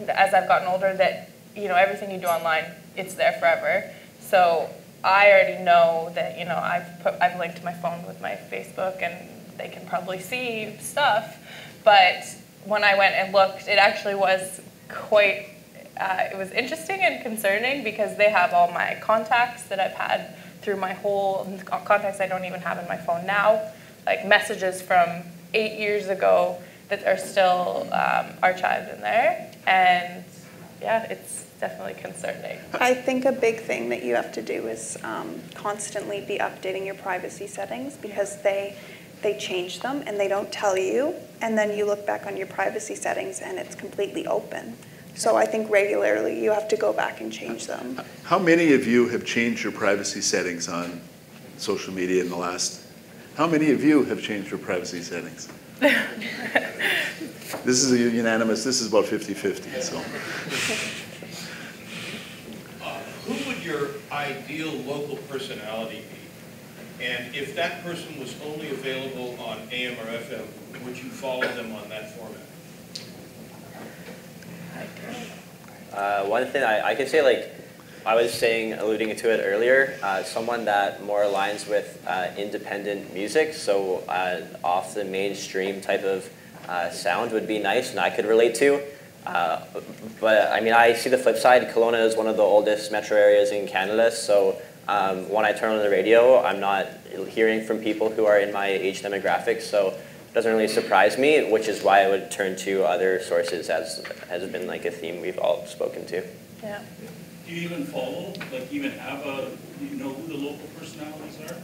[SPEAKER 6] as I've gotten older that, you know, everything you do online, it's there forever. So I already know that, you know, I've linked my phone with my Facebook, and they can probably see stuff. But when I went and looked, it actually was quite, it was interesting and concerning because they have all my contacts that I've had through my whole, contacts I don't even have in my phone now, like messages from 8 years ago that are still archived in there. And yeah, it's definitely concerning.
[SPEAKER 8] I think a big thing that you have to do is constantly be updating your privacy settings because they change them and they don't tell you, and then you look back on your privacy settings and it's completely open. So I think regularly you have to go back and change them.
[SPEAKER 2] How many of you have changed your privacy settings on social media in the last? How many of you have changed your privacy settings? This is a unanimous, this is about 50-50, so.
[SPEAKER 24] Who would your ideal local personality be? And if that person was only available on AM or FM, would you follow them on that format?
[SPEAKER 10] One thing I can say, like I was saying, alluding to it earlier, someone that more aligns with independent music, so off the mainstream type of sound would be nice and I could relate to. But I mean, I see the flip side. Kelowna is one of the oldest metro areas in Canada, so when I turn on the radio, I'm not hearing from people who are in my age demographic, so it doesn't really surprise me, which is why I would turn to other sources, as has been like a theme we've all spoken to.
[SPEAKER 6] Yeah.
[SPEAKER 14] Do you even follow, like even have do you know who the local personalities are?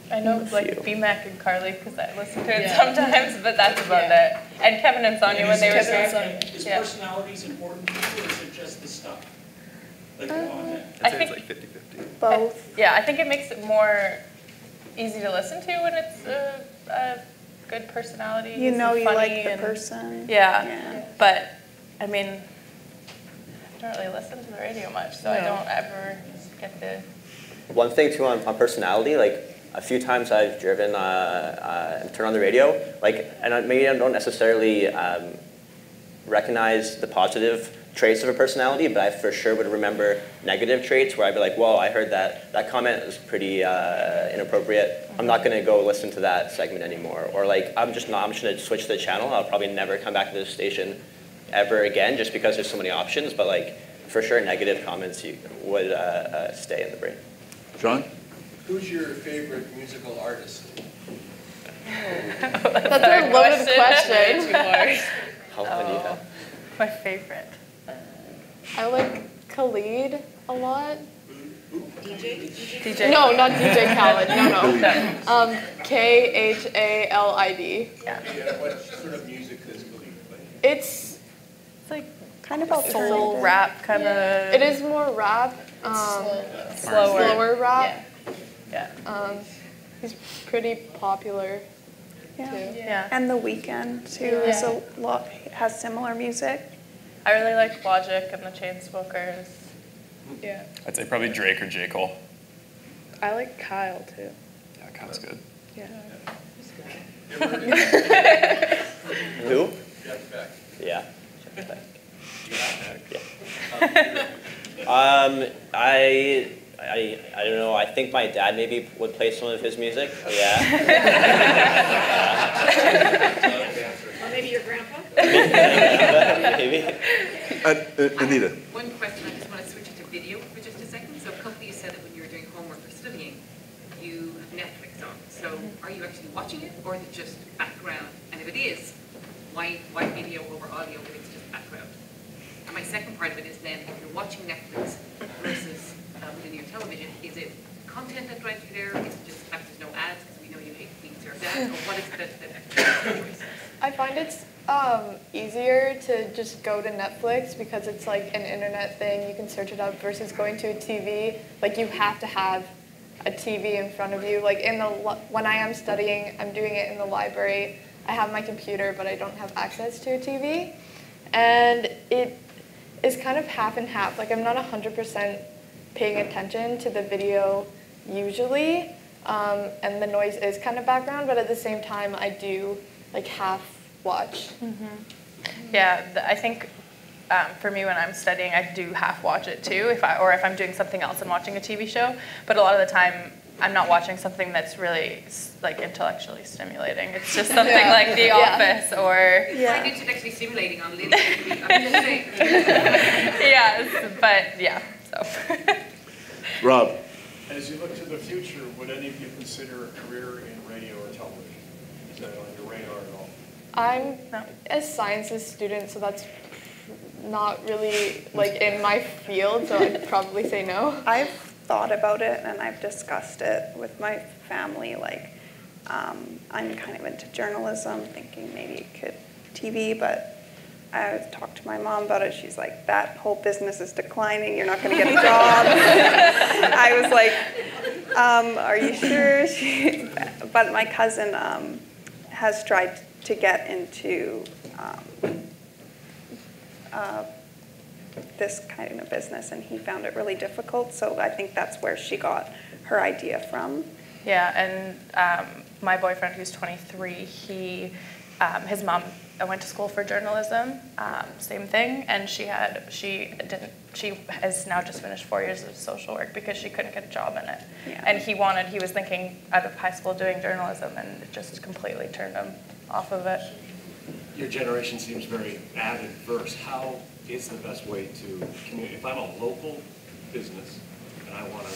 [SPEAKER 5] I know like BMAC and Carly because I listen to it sometimes, but that's about it. And Kevin and Sonia when they were there.
[SPEAKER 14] Is personalities important to you, or is it just the stuff? Like the content?
[SPEAKER 23] I'd say it's like 50-50.
[SPEAKER 5] Both. Yeah, I think it makes it more easy to listen to when it's a good personality.
[SPEAKER 8] You know you like the
[SPEAKER 5] and,
[SPEAKER 8] person.
[SPEAKER 5] Yeah. But I mean, I don't really listen to the radio much, so I don't ever get to.
[SPEAKER 10] One thing too on personality, like a few times I've driven and turned on the radio, like, and maybe I don't necessarily recognize the positive traits of a personality, but I for sure would remember negative traits where I'd be like, whoa, I heard that comment was pretty inappropriate. I'm not gonna go listen to that segment anymore. Or like, I'm just gonna switch the channel. I'll probably never come back to this station ever again just because there's so many options, but like, for sure negative comments would stay in the brain.
[SPEAKER 2] John?
[SPEAKER 22] Who's your favorite musical artist?
[SPEAKER 7] That's a loaded question.
[SPEAKER 10] How many do you have?
[SPEAKER 5] My favorite.
[SPEAKER 7] I like Khalid a lot.
[SPEAKER 5] DJ?
[SPEAKER 7] No, not DJ Khaled. No. Khalid.
[SPEAKER 22] Yeah, what sort of music does Khalid play?
[SPEAKER 7] It's
[SPEAKER 5] like
[SPEAKER 8] kind of
[SPEAKER 5] soul rap kind of.
[SPEAKER 7] It is more rap.
[SPEAKER 5] Slower
[SPEAKER 7] rap.
[SPEAKER 5] Yeah.
[SPEAKER 7] He's pretty popular.
[SPEAKER 8] Yeah.
[SPEAKER 7] Too.
[SPEAKER 5] Yeah.
[SPEAKER 8] And The Weeknd too is a lot, has similar music.
[SPEAKER 5] I really like Logic and the Chainsmokers.
[SPEAKER 7] Yeah.
[SPEAKER 19] I'd say probably Drake or J. Cole.
[SPEAKER 7] I like Kyle too.
[SPEAKER 19] Yeah, Kyle's good.
[SPEAKER 7] Yeah.
[SPEAKER 10] Who?
[SPEAKER 22] Jeff Beck.
[SPEAKER 10] Yeah. Jeff Beck.
[SPEAKER 22] Yeah.
[SPEAKER 10] I don't know. I think my dad maybe would play some of his music. Yeah.
[SPEAKER 15] Or maybe your grandpa?
[SPEAKER 10] Maybe.
[SPEAKER 2] Anita.
[SPEAKER 15] One question, I just want to switch it to video for just a second. So a couple of you said that when you were doing homework or studying, you have Netflix on. So are you actually watching it, or is it just background? And if it is, why video over audio if it's just background? And my second part of it is then, if you're watching Netflix versus linear television, is it content that drives you there? Is it just the fact there's no ads because we know you hate being served ads? Or what is the choice?
[SPEAKER 7] I find it's easier to just go to Netflix because it's like an internet thing. You can search it up versus going to a TV. Like you have to have a TV in front of you. Like when I am studying, I'm doing it in the library. I have my computer, but I don't have access to a TV. And it is kind of half and half. Like I'm not 100% paying attention to the video usually, and the noise is kind of background, but at the same time I do like half watch.
[SPEAKER 5] Yeah, I think for me when I'm studying I do half watch it too, if I'm doing something else and watching a TV show, but a lot of the time I'm not watching something that's really like intellectually stimulating. It's just something like The Office or...
[SPEAKER 15] I find intellectually stimulating on linear TV, I'm just saying.
[SPEAKER 5] Yes, but yeah, so.
[SPEAKER 2] Rob.
[SPEAKER 1] As you look to the future, would any of you consider a career in radio or television? Is that on your radar at all?
[SPEAKER 7] I'm a sciences student, so that's not really like in my field, so I'd probably say no.
[SPEAKER 8] I've thought about it and I've discussed it with my family. Like, I'm kind of into journalism, thinking maybe TV, but I talked to my mom about it. She's like, that whole business is declining. You're not going to get a job. I was like, are you sure? But my cousin has tried to get into this kind of business, and he found it really difficult. So I think that's where she got her idea from.
[SPEAKER 5] Yeah, and my boyfriend, who's 23, his mom went to school for journalism, same thing, and she has now just finished 4 years of social work because she couldn't get a job in it.
[SPEAKER 8] Yeah.
[SPEAKER 5] And he was thinking out of high school doing journalism, and it just completely turned him off of it.
[SPEAKER 1] Your generation seems very ad-averse. How is the best way to communicate? If I'm a local business and I want to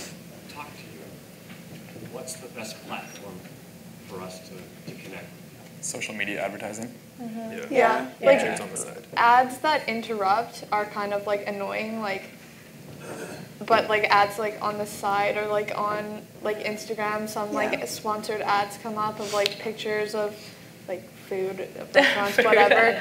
[SPEAKER 1] talk to you, what's the best platform for us to connect?
[SPEAKER 19] Social media advertising.
[SPEAKER 7] Mm-hmm. Yeah. Like ads that interrupt are kind of like annoying. Like but like ads like on the side or like on like Instagram, some like sponsored ads come up of like pictures of like food, restaurants, whatever.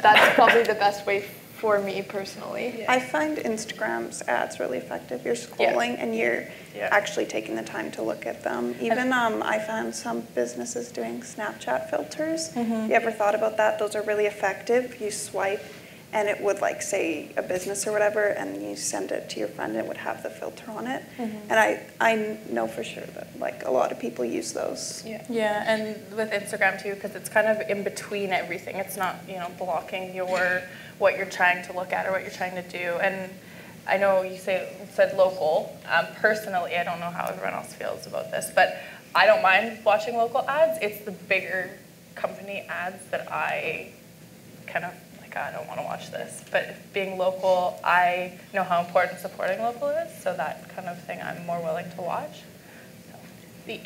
[SPEAKER 7] That's probably the best way for me personally.
[SPEAKER 8] I find Instagram's ads really effective. You're scrolling and you're actually taking the time to look at them. Even I found some businesses doing Snapchat filters. You ever thought about that? Those are really effective. You swipe and it would like say a business or whatever, and you send it to your friend, and it would have the filter on it. And I know for sure that like a lot of people use those.
[SPEAKER 6] Yeah, and with Instagram too, because it's kind of in between everything. It's not, you know, blocking what you're trying to look at or what you're trying to do. And I know you said local. Personally, I don't know how everyone else feels about this, but I don't mind watching local ads. It's the bigger company ads that I kind of like, I don't want to watch this. But being local, I know how important supporting local is, so that kind of thing I'm more willing to watch.
[SPEAKER 5] The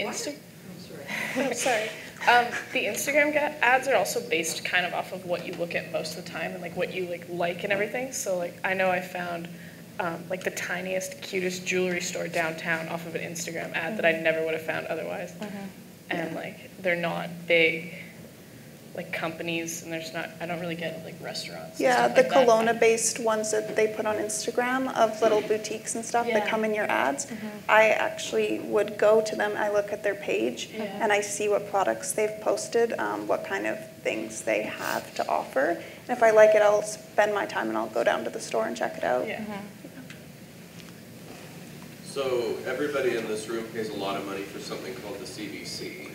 [SPEAKER 5] the Instagram ads are also based kind of off of what you look at most of the time and like what you like and everything. So like I know I found like the tiniest, cutest jewelry store downtown off of an Instagram ad that I never would have found otherwise. And like they're not big like companies, and there's not, I don't really get like restaurants.
[SPEAKER 8] Yeah,
[SPEAKER 5] and
[SPEAKER 8] the
[SPEAKER 5] stuff like
[SPEAKER 8] Kelowna-based ones that they put on Instagram of little boutiques and stuff that come in your ads, I actually would go to them, I look at their page, and I see what products they've posted, what kind of things they have to offer. And if I like it, I'll spend my time and I'll go down to the store and check it out.
[SPEAKER 3] So everybody in this room pays a lot of money for something called the CBC.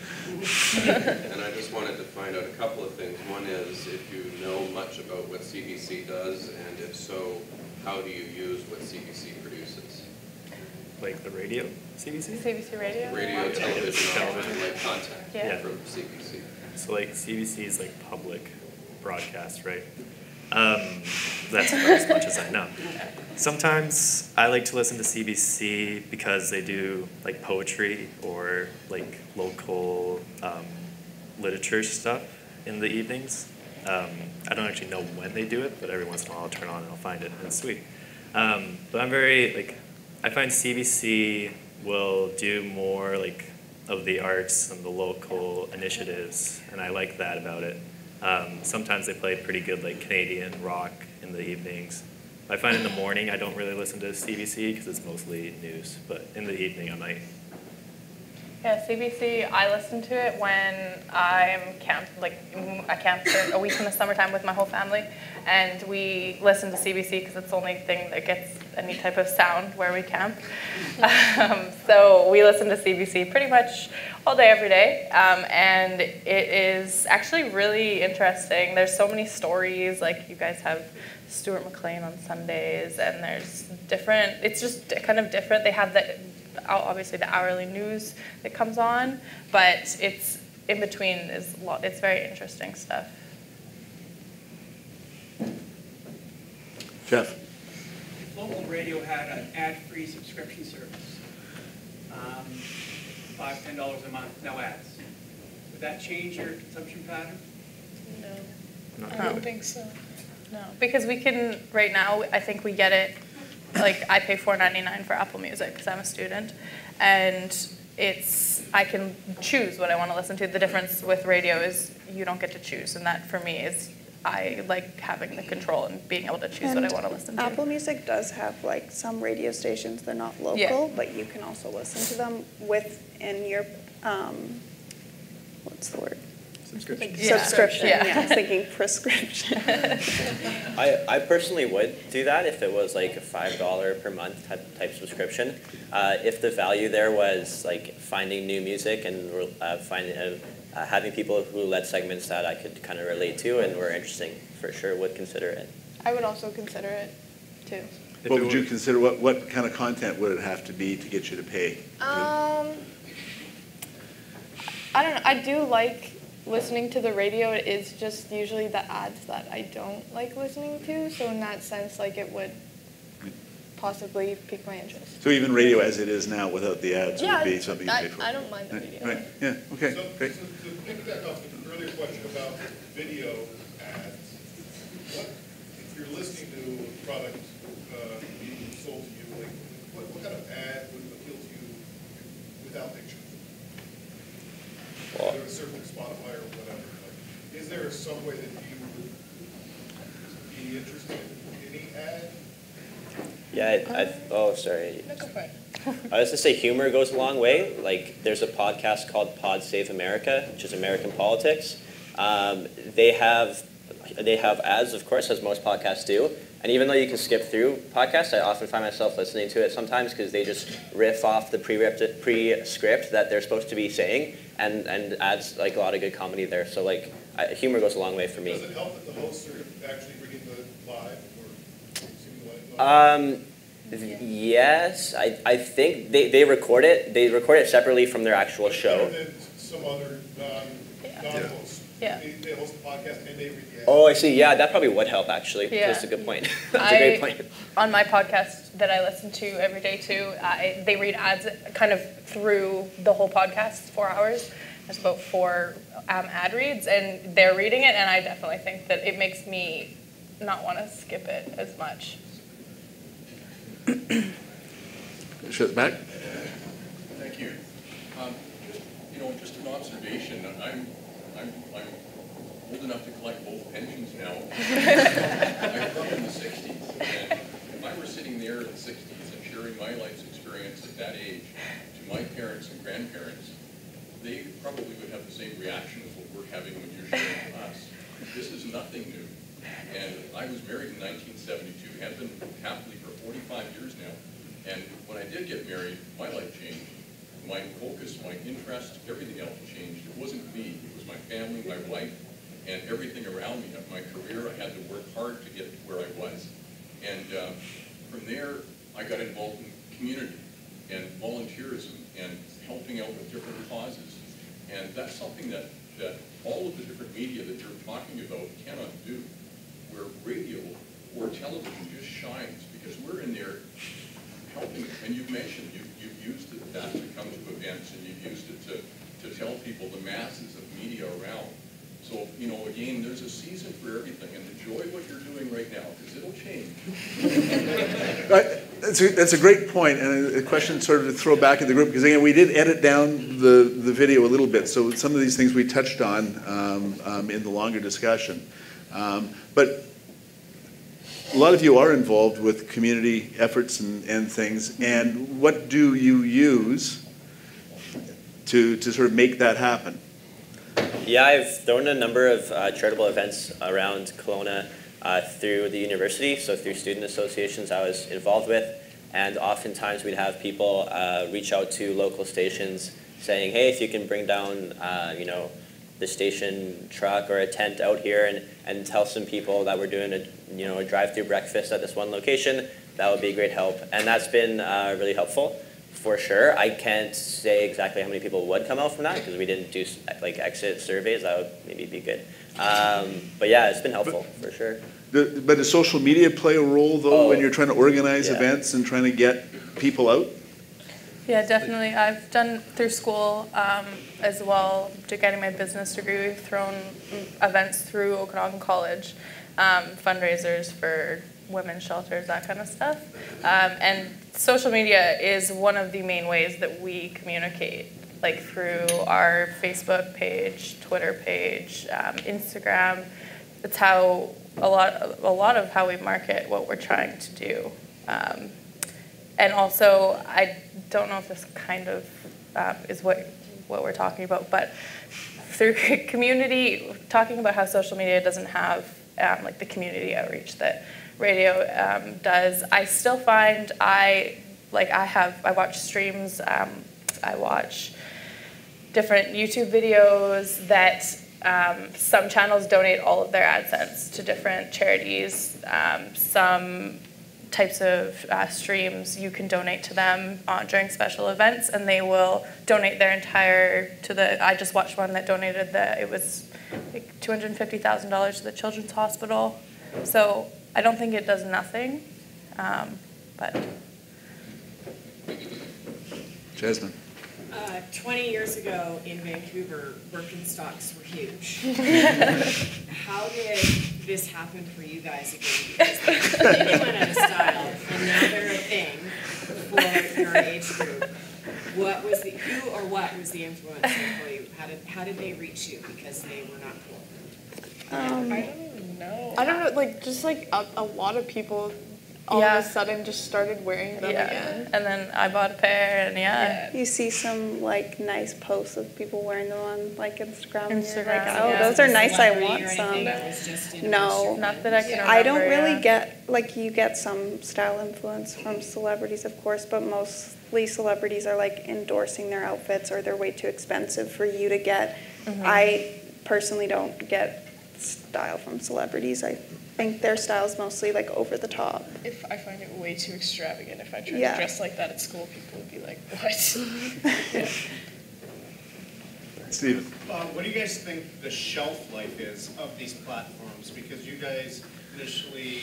[SPEAKER 3] And I just wanted to find out a couple of things. One is if you know much about what CBC does, and if so, how do you use what CBC produces?
[SPEAKER 23] Like the radio CBC?
[SPEAKER 6] CBC radio?
[SPEAKER 3] Radio, television, like content from CBC.
[SPEAKER 23] So like CBC is like public broadcast, right? That's about as much as I know. Sometimes I like to listen to CBC because they do like poetry or like local literature stuff in the evenings. I don't actually know when they do it, but every once in a while I'll turn on and I'll find it, and it's sweet. But I'm very, like, I find CBC will do more like of the arts and the local initiatives, and I like that about it. Sometimes they play pretty good like Canadian rock in the evenings. I find in the morning I don't really listen to CBC because it's mostly news, but in the evening I might.
[SPEAKER 6] Yeah, CBC, I listen to it when I'm I camp for a week in the summertime with my whole family, and we listen to CBC because it's the only thing that gets any type of sound where we camp. So we listen to CBC pretty much all day, every day, and it is actually really interesting. There's so many stories, like you guys have Stuart McLean on Sundays, and there's different, it's just kind of different. They have obviously the hourly news that comes on, but it's in between it's very interesting stuff.
[SPEAKER 2] Jeff.
[SPEAKER 9] If local radio had an ad-free subscription service, $5, $10 a month, no ads, would that change your consumption pattern?
[SPEAKER 5] No, I don't think so.
[SPEAKER 6] No, because we can, right now, I think we get it, like I pay $4.99 for Apple Music because I'm a student, and I can choose what I want to listen to. The difference with radio is you don't get to choose, and that for me is, I like having the control and being able to choose what I want to listen to.
[SPEAKER 8] Apple Music does have like some radio stations, they're not local, but you can also listen to them within your, what's the word?
[SPEAKER 23] Subscription.
[SPEAKER 8] Subscription, I was thinking prescription.
[SPEAKER 10] I personally would do that if it was like a $5 per month type subscription. If the value there was like finding new music and having people who led segments that I could kind of relate to and were interesting, for sure would consider it.
[SPEAKER 7] I would also consider it too.
[SPEAKER 2] What would you consider, what kind of content would it have to be to get you to pay?
[SPEAKER 7] I don't know, I do like listening to the radio. It is just usually the ads that I don't like listening to, so in that sense, like, it would possibly pique my interest.
[SPEAKER 2] So even radio as it is now without the ads would be something you pay for?
[SPEAKER 7] I don't mind the radio.
[SPEAKER 2] Right, yeah, okay, great.
[SPEAKER 24] So to pick that up, the earlier question about video ads, if
[SPEAKER 4] you're listening to a product being sold to you, like what kind of ad would appeal to you without pictures?
[SPEAKER 11] Well,
[SPEAKER 4] Whether it's certain Spotify or whatever. Like, is there some way that you would be interested in any ad?
[SPEAKER 11] yeah, oh, sorry.
[SPEAKER 5] No, go for it.
[SPEAKER 11] I was going to say humor goes a long way. Like, there's a podcast called Pod Save America, which is American politics. They have ads, of course, as most podcasts do. And even though you can skip through podcasts, I often find myself listening to it sometimes because they just riff off the pre-script that they're supposed to be saying, and adds like a lot of good comedy there. So like, humor goes a long way for me.
[SPEAKER 4] Does it help that the hosts are actually bringing the live or simulating live?
[SPEAKER 11] Yes, I think they record it. They record it separately from their actual show.
[SPEAKER 4] Better than some other non-hosts.
[SPEAKER 5] Yeah.
[SPEAKER 4] They host a podcast and they read the ads.
[SPEAKER 11] Oh, I see. Yeah, that probably would help actually.
[SPEAKER 5] Yeah.
[SPEAKER 11] That's a good point. That's a great point.
[SPEAKER 5] On my podcast that I listen to every day too, they read ads kind of through the whole podcast, 4 hours. There's about 4 ad reads, and they're reading it, and I definitely think that it makes me not want to skip it as much.
[SPEAKER 2] Shut back.
[SPEAKER 12] Thank you. Just an observation. I'm old enough to collect both pensions now. I grew up in the 60s, and if I were sitting there in the 60s and sharing my life's experience at that age to my parents and grandparents, they probably would have the same reaction as what we're having when you're sharing to us. This is nothing new. And I was married in 1972, have been happily for 45 years now. And when I did get married, my life changed. My focus, my interest, everything else changed. It wasn't me, it was my family, my wife, and everything around me. My career, I had to work hard to get to where I was. And from there, I got involved in community and volunteerism and helping out with different causes. And that's something that all of the different media that you're talking about cannot do, where radio or television just shines, because we're in there helping. And you've mentioned you've used that to come to events, and you've used it to tell people, the masses of media around. So, again, there's a season for everything, and enjoy what you're doing right now, because it'll change.
[SPEAKER 2] That's a great point, and a question sort of to throw back at the group, because again, we did edit down the video a little bit, so some of these things we touched on in the longer discussion. But a lot of you are involved with community efforts and things, and what do you use to sort of make that happen?
[SPEAKER 11] Yeah, I've thrown a number of charitable events around Kelowna through the university, so through student associations I was involved with, and oftentimes we'd have people reach out to local stations saying, hey, if you can bring down, the station truck or a tent out here and tell some people that we're doing a drive-through breakfast at this one location, that would be a great help. And that's been really helpful, for sure. I can't say exactly how many people would come out from that because we didn't do like exit surveys. That would maybe be good. But yeah, it's been helpful, for sure.
[SPEAKER 2] But does social media play a role, though, when you're trying to organize events and trying to get people out?
[SPEAKER 5] Yeah, definitely. I've done through school as well, to getting my business degree. We've thrown events through Okanagan College, fundraisers for women's shelters, that kind of stuff. And social media is one of the main ways that we communicate, like through our Facebook page, Twitter page, Instagram. It's how a lot of how we market what we're trying to do. And also, I don't know if this kind of is what we're talking about, but through community, talking about how social media doesn't have like the community outreach that radio does. I still find I watch streams, I watch different YouTube videos that some channels donate all of their AdSense to different charities. Some types of streams you can donate to them during special events, and they will donate their entire I just watched one that donated it was like $250,000 to the Children's Hospital. So I don't think it does nothing, but.
[SPEAKER 2] Jasmine.
[SPEAKER 13] 20 years ago in Vancouver, Birkenstocks were huge. How did this happen for you guys again? Because they went out of style, and now they're a thing for your age group. What was the what was the influencer for you? How did they reach you because they were not cool?
[SPEAKER 5] I don't know.
[SPEAKER 17] I don't know, like just like a lot of people all of a sudden just started wearing them again.
[SPEAKER 5] And then I bought a pair, and
[SPEAKER 8] You see some like nice posts of people wearing them on like Instagram. And you're like,
[SPEAKER 5] Instagram,
[SPEAKER 8] oh,
[SPEAKER 5] yeah.
[SPEAKER 8] those are nice. I
[SPEAKER 13] Celebrity
[SPEAKER 8] want
[SPEAKER 13] or
[SPEAKER 8] some.
[SPEAKER 13] anything that was just in
[SPEAKER 8] No,
[SPEAKER 5] Not that I can remember.
[SPEAKER 8] I don't really
[SPEAKER 5] yeah.
[SPEAKER 8] get like you get some style influence from celebrities, of course, but mostly celebrities are like endorsing their outfits or they're way too expensive for you to get. I personally don't get style from celebrities. I think their style is mostly like over the top.
[SPEAKER 5] If I find it way too extravagant, if I try
[SPEAKER 8] Yeah.
[SPEAKER 5] to dress like that at school, people would be like, what?
[SPEAKER 2] Steven.
[SPEAKER 24] What do you guys think the shelf life is of these platforms? Because you guys initially,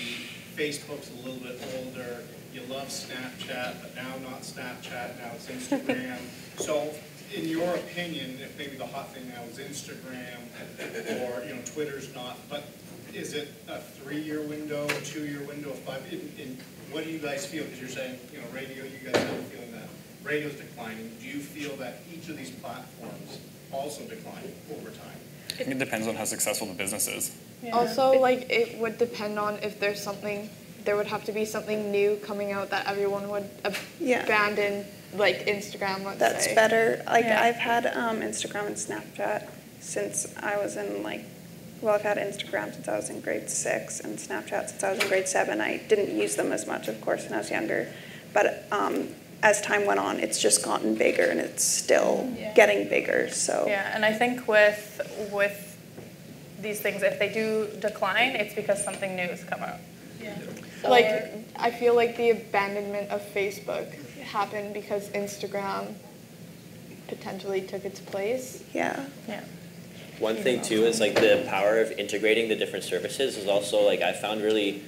[SPEAKER 24] Facebook's a little bit older, you love Snapchat, but now not Snapchat, now it's Instagram. So in your opinion, if maybe the hot thing now is Instagram, or Twitter's not, but is it a 3-year window, a 2-year window, a 5? What do you guys feel? Because you're saying, radio, you guys have a feeling that radio's declining. Do you feel that each of these platforms also decline over time?
[SPEAKER 19] I think it depends on how successful the business is.
[SPEAKER 17] Also, like it would depend on if there's something, there would have to be something new coming out that everyone would abandon, like Instagram, let's
[SPEAKER 8] That's
[SPEAKER 17] say.
[SPEAKER 8] better. Like I've had Instagram and Snapchat since I was in I've had Instagram since I was in grade 6 and Snapchat since I was in grade 7. I didn't use them as much, of course, when I was younger. But as time went on, it's just gotten bigger and it's still getting bigger. So
[SPEAKER 5] Yeah, and I think with these things, if they do decline, it's because something new has come out.
[SPEAKER 17] Like, I feel like the abandonment of Facebook happened because Instagram potentially took its place.
[SPEAKER 8] Yeah.
[SPEAKER 11] One thing too is like the power of integrating the different services is also like I found really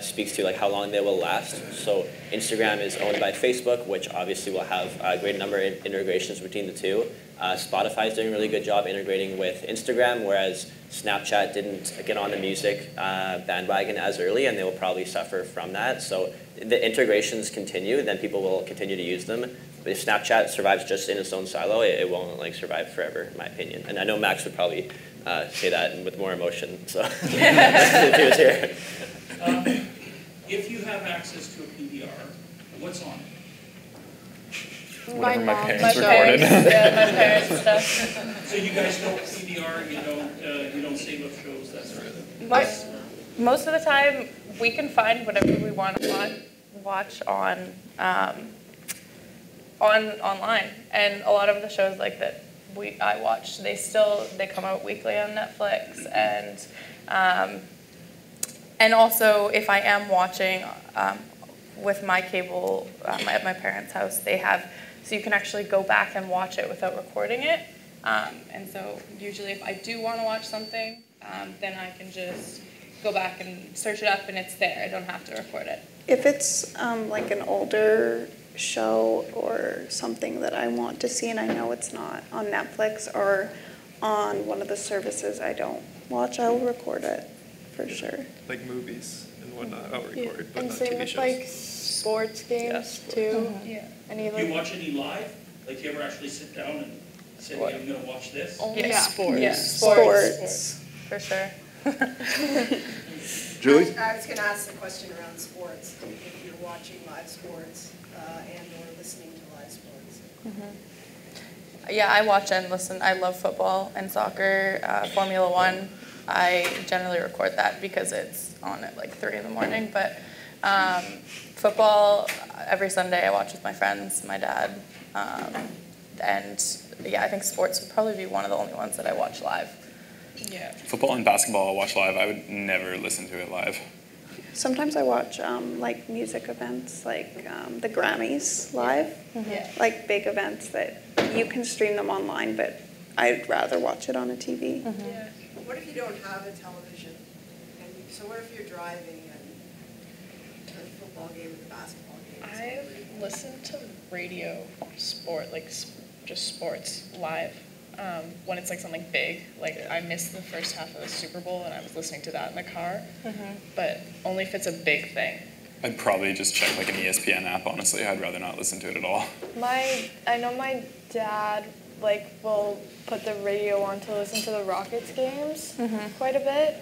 [SPEAKER 11] speaks to like how long they will last. So Instagram is owned by Facebook, which obviously will have a great number of integrations between the two. Spotify is doing a really good job integrating with Instagram, whereas Snapchat didn't get on the music bandwagon as early, and they will probably suffer from that. So the integrations continue, then people will continue to use them. But if Snapchat survives just in its own silo, it won't like survive forever, in my opinion. And I know Max would probably say that with more emotion. So if he was here.
[SPEAKER 14] If you have access to a PVR, what's on it?
[SPEAKER 19] Whatever my parents
[SPEAKER 5] My
[SPEAKER 19] recorded.
[SPEAKER 5] parents, yeah, my parents stuff.
[SPEAKER 14] So you guys don't PVR, you don't save up shows, that sort of thing?
[SPEAKER 5] Most of the time, we can find whatever we want to watch on online, and a lot of the shows like that I watch, they come out weekly on Netflix, and also if I am watching with my cable at my parents' house, they have, so you can actually go back and watch it without recording it, and so usually if I do want to watch something, then I can just go back and search it up and it's there. I don't have to record it.
[SPEAKER 8] if it's like an older show or something that I want to see and I know it's not on Netflix or on one of the services I don't watch, I'll record it for sure.
[SPEAKER 23] Like movies and whatnot, I'll record, but
[SPEAKER 17] And
[SPEAKER 23] not
[SPEAKER 17] same
[SPEAKER 23] TV
[SPEAKER 17] with
[SPEAKER 23] shows.
[SPEAKER 17] like sports games too. Any
[SPEAKER 14] Do you watch any live? Like, do you ever actually sit down and say, okay, I'm going to watch this?
[SPEAKER 5] Sports.
[SPEAKER 8] Yeah. Sports.
[SPEAKER 5] For sure.
[SPEAKER 2] Julie?
[SPEAKER 18] I was going to ask the question around sports, if you're watching live sports and or listening to live sports.
[SPEAKER 5] Yeah, I watch and listen. I love football and soccer, Formula One. I generally record that because it's on at like 3 in the morning. But football, every Sunday I watch with my friends, my dad. And yeah, I think sports would probably be one of the only ones that I watch live. Yeah.
[SPEAKER 19] Football and basketball I'll watch live. I would never listen to it live.
[SPEAKER 8] Sometimes I watch like music events, like the Grammys live, like big events that you can stream them online, but I'd rather watch it on a TV.
[SPEAKER 18] Yeah. What if you don't have a television? So what if you're driving and the football game and the basketball game?
[SPEAKER 5] I listen to radio sport, like just sports live. When it's like something big, like I missed the first half of the Super Bowl and I was listening to that in the car, but only if it's a big thing.
[SPEAKER 19] I'd probably just check like an ESPN app, honestly. I'd rather not listen to it at all.
[SPEAKER 17] I know my dad like will put the radio on to listen to the Rockets games quite a bit.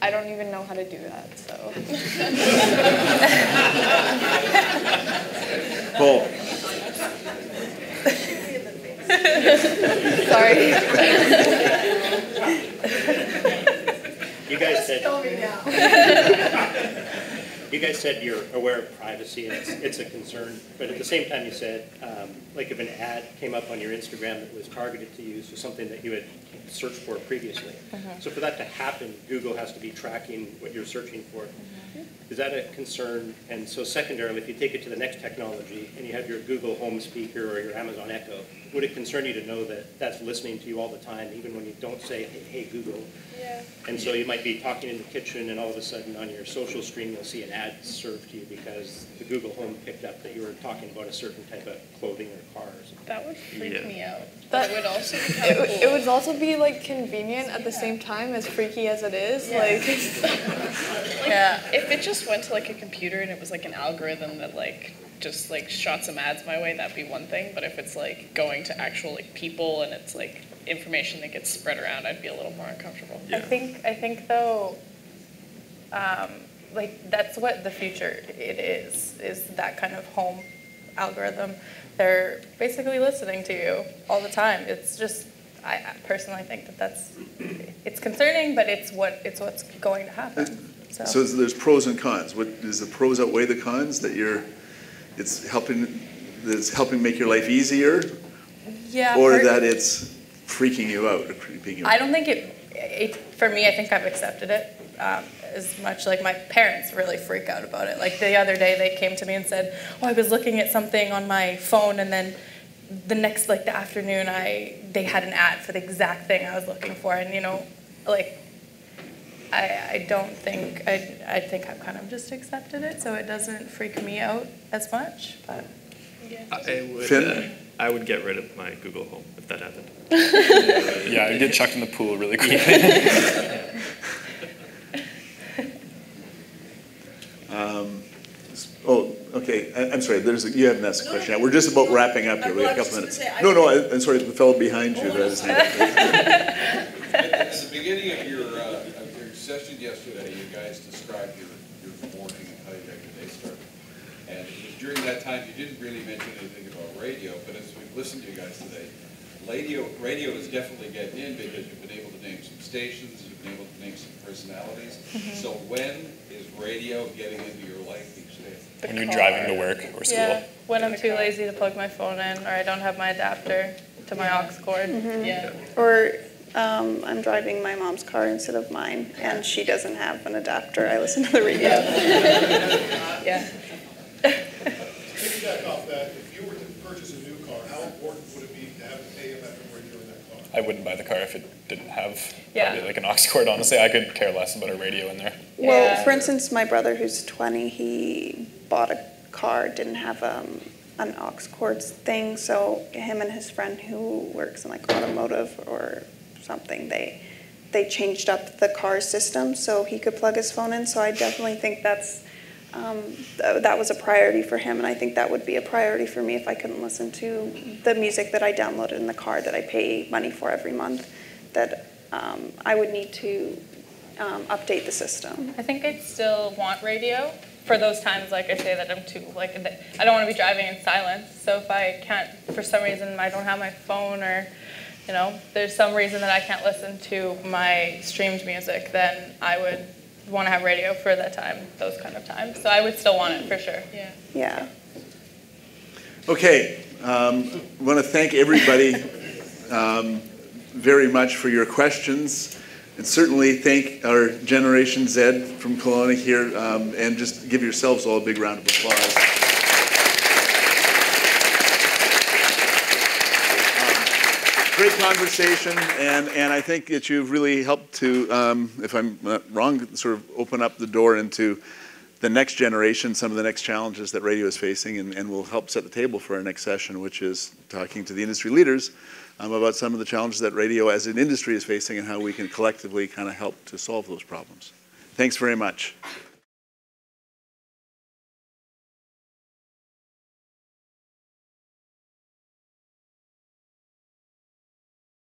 [SPEAKER 17] I don't even know how to do that, so.
[SPEAKER 2] Paul.
[SPEAKER 17] Sorry.
[SPEAKER 16] You guys said you're aware of privacy and it's a concern, but at the same time you said, like if an ad came up on your Instagram that was targeted to you, so something that you had searched for previously. So for that to happen, Google has to be tracking what you're searching for. Is that a concern? And so secondarily, if you take it to the next technology and you have your Google Home speaker or your Amazon Echo, would it concern you to know that that's listening to you all the time, even when you don't say, hey Google?
[SPEAKER 17] Yeah.
[SPEAKER 16] And so you might be talking in the kitchen and all of a sudden on your social stream you'll see an ad served to you because the Google Home picked up that you were talking about a certain type of clothing or car or something.
[SPEAKER 5] That would freak me out.
[SPEAKER 17] That
[SPEAKER 5] would also be
[SPEAKER 17] it would also be like convenient at the same time, as freaky as it is.
[SPEAKER 5] Yeah, if it just went to like a computer and it was like an algorithm that like just like shot some ads my way, that'd be one thing. But if it's like going to actual like people and it's like information that gets spread around, I'd be a little more uncomfortable.
[SPEAKER 17] I think though, like that's what the future it is that kind of home algorithm. They're basically listening to you all the time. It's just, I personally think it's concerning, but it's what's going to happen.
[SPEAKER 2] So there's pros and cons. What does the pros outweigh the cons? That it's helping make your life easier,
[SPEAKER 17] yeah,
[SPEAKER 2] or that it's freaking you out or creeping you out?
[SPEAKER 17] I don't think it for me. I think I've accepted it as much. Like my parents really freak out about it. Like the other day, they came to me and said, "Oh, I was looking at something on my phone, and then the next the afternoon, they had an ad for the exact thing I was looking for." And I don't think I think I've kind of just accepted it, so it doesn't freak me out as much. But
[SPEAKER 23] I would get rid of my Google Home if that happened.
[SPEAKER 19] Yeah, I'd get chucked in the pool really quickly.
[SPEAKER 2] Okay. I'm sorry. You haven't asked a question yet. We're just about wrapping up here. We have a couple minutes. No. I'm sorry. The fellow behind you.
[SPEAKER 12] At the beginning of your session yesterday, you guys described your morning and how you got your day started. And it was during that time you didn't really mention anything about radio, but as we've listened to you guys today, radio is definitely getting in because you've been able to name some stations, you've been able to name some personalities. So when is radio getting into your life each day?
[SPEAKER 19] When you're driving to work or school.
[SPEAKER 17] yeah, when I'm too lazy to plug my phone in, or I don't have my adapter to my aux cord.
[SPEAKER 5] Yeah.
[SPEAKER 8] Or I'm driving my mom's car instead of mine, and she doesn't have an adapter. I listen to the radio.
[SPEAKER 5] Yeah.
[SPEAKER 4] Piggyback off that, if you were to purchase a new car, how important would it be to have an AM FM radio in that car?
[SPEAKER 19] I wouldn't buy the car if it didn't have
[SPEAKER 17] Yeah.
[SPEAKER 19] probably like an aux cord, honestly. I could care less about a radio in there.
[SPEAKER 8] Well, for instance, my brother who's 20, he bought a car, didn't have an aux cord thing, so him and his friend who works in like automotive or something, they changed up the car system so he could plug his phone in. So I definitely think that was a priority for him, and I think that would be a priority for me if I couldn't listen to the music that I downloaded in the car that I pay money for every month, that I would need to update the system.
[SPEAKER 17] I think I'd still want radio for those times, like I say, that I'm too, I don't want to be driving in silence. So if I can't, for some reason, I don't have my phone, or, there's some reason that I can't listen to my streamed music, then I would want to have radio for that time, those kind of times. So I would still want it for sure. Yeah.
[SPEAKER 8] Yeah.
[SPEAKER 2] Okay. I want to thank everybody very much for your questions. And certainly thank our Generation Z from Kelowna here, and just give yourselves all a big round of applause. Great conversation, and I think that you've really helped to, if I'm not wrong, sort of open up the door into the next generation, some of the next challenges that radio is facing, and will help set the table for our next session, which is talking to the industry leaders about some of the challenges that radio as an industry is facing and how we can collectively kind of help to solve those problems. Thanks very much.